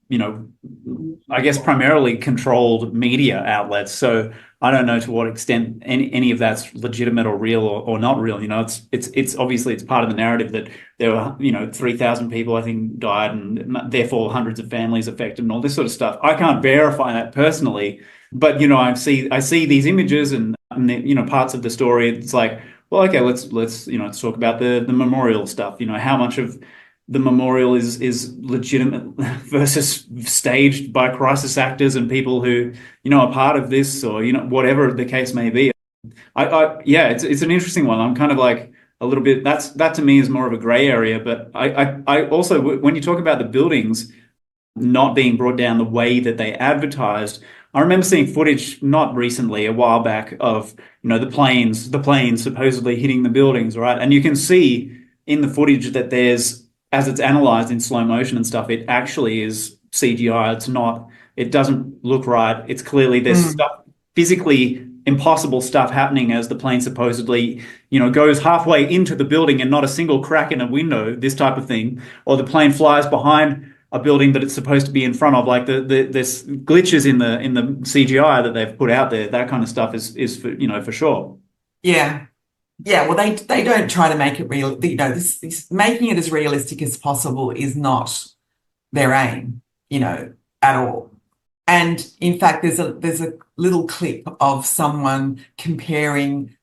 I guess primarily controlled media outlets. So I don't know to what extent any of that's legitimate or real or not real. It's obviously it's part of the narrative that there were 3,000 people I think died and therefore hundreds of families affected and all this sort of stuff. I can't verify that personally, but I see these images and parts of the story. It's like, Well, okay, let's talk about the memorial stuff. How much of the memorial is legitimate versus staged by crisis actors and people who, are part of this, or whatever the case may be. Yeah, it's an interesting one. I'm kind of like a little bit. That to me is more of a gray area. But I also, when you talk about the buildings not being brought down the way that they advertised. I remember seeing footage not recently, a while back, of the planes supposedly hitting the buildings, right? And you can see in the footage that as it's analyzed in slow motion and stuff, it actually is CGI. It's not. It doesn't look right. It's clearly there's Mm. stuff, physically impossible stuff happening as the plane supposedly, goes halfway into the building and not a single crack in a window, this type of thing, or the plane flies behind a building that it's supposed to be in front of, like there's glitches in the CGI that they've put out there. That kind of stuff is for sure. Yeah. Yeah, well, they don't try to make it real. This making it as realistic as possible is not their aim, at all. And in fact, there's a little clip of someone comparing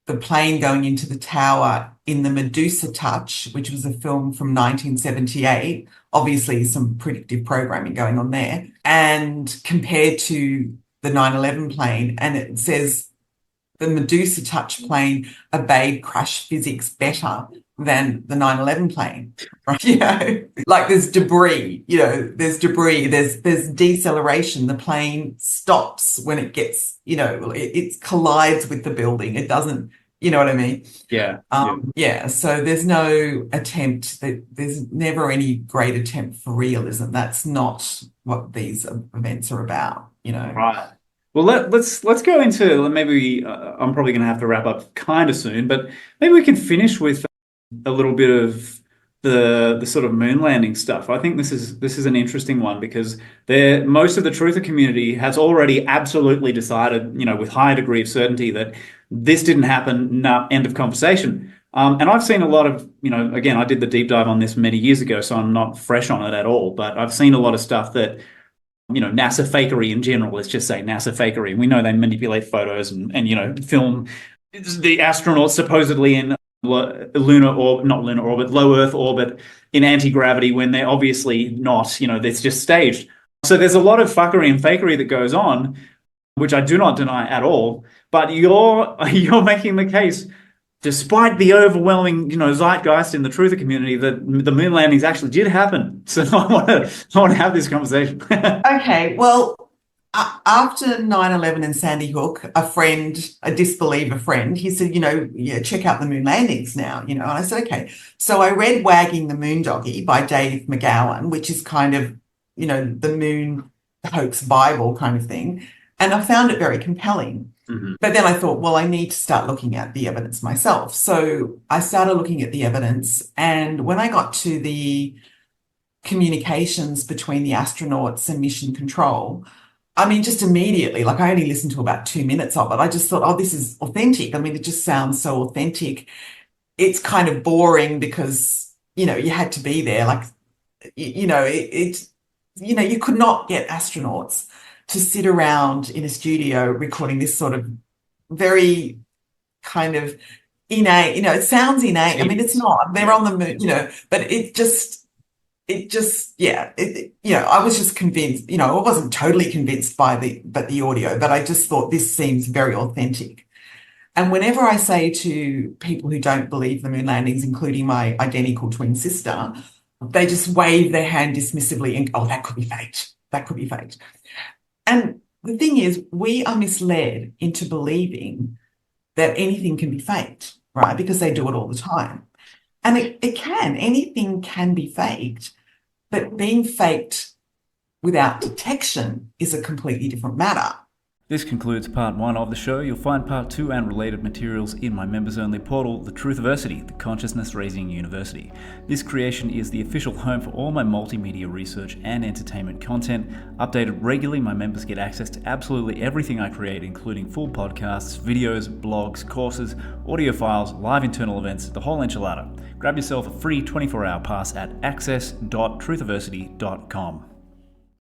the plane going into the tower in the Medusa Touch, which was a film from 1978. Obviously, some predictive programming going on there, and compared to the 9/11 plane, and it says the Medusa Touch plane obeyed crash physics better than the 9/11 plane, right? Like there's debris, there's deceleration. The plane stops when it gets, it collides with the building. It doesn't, you know what I mean? Yeah. Yeah. So there's no attempt there's never any great attempt for realism. That's not what these events are about, Right. Well, let's go into maybe I'm probably going to have to wrap up kind of soon, but maybe we can finish with a little bit of the sort of moon landing stuff. I think this is an interesting one because most of the truther community has already absolutely decided, with high degree of certainty that this didn't happen. Nah, end of conversation. And I've seen a lot of, again, I did the deep dive on this many years ago, so I'm not fresh on it at all. But I've seen a lot of stuff that, NASA fakery in general. Let's just say NASA fakery. We know they manipulate photos and film the astronauts supposedly in lunar orbit, not lunar orbit, low Earth orbit in anti-gravity when they're obviously not, it's just staged. So there's a lot of fuckery and fakery that goes on, which I do not deny at all. But you're making the case, despite the overwhelming, zeitgeist in the truther community, that the moon landings actually did happen. So I want to have this conversation. Okay, well, after 9/11 and Sandy Hook, a disbeliever friend, he said, yeah, check out the moon landings now, and I said, okay. So I read Wagging the Moondoggie by Dave McGowan, which is kind of, the moon hoax Bible kind of thing. And I found it very compelling. Mm-hmm. But then I thought, well, I need to start looking at the evidence myself. So I started looking at the evidence. And when I got to the communications between the astronauts and mission control, I mean, just immediately, like I only listened to about 2 minutes of it. I just thought, oh, this is authentic. I mean, it just sounds so authentic. It's kind of boring because, you had to be there. Like, you could not get astronauts to sit around in a studio recording this sort of very kind of innate, it sounds innate. I mean, it's not. They're on the moon, but I was just convinced, I wasn't totally convinced by the audio, but I just thought this seems very authentic. And whenever I say to people who don't believe the moon landings, including my identical twin sister, they just wave their hand dismissively and, oh, that could be faked. That could be faked. And the thing is, we are misled into believing that anything can be faked, right? Because they do it all the time. And anything can be faked, but being faked without detection is a completely different matter. This concludes part 1 of the show. You'll find part 2 and related materials in my members-only portal, the Truthiversity, the Consciousness-Raising University. This creation is the official home for all my multimedia research and entertainment content. Updated regularly, my members get access to absolutely everything I create, including full podcasts, videos, blogs, courses, audio files, live internal events, the whole enchilada. Grab yourself a free 24-hour pass at access.truthiversity.com.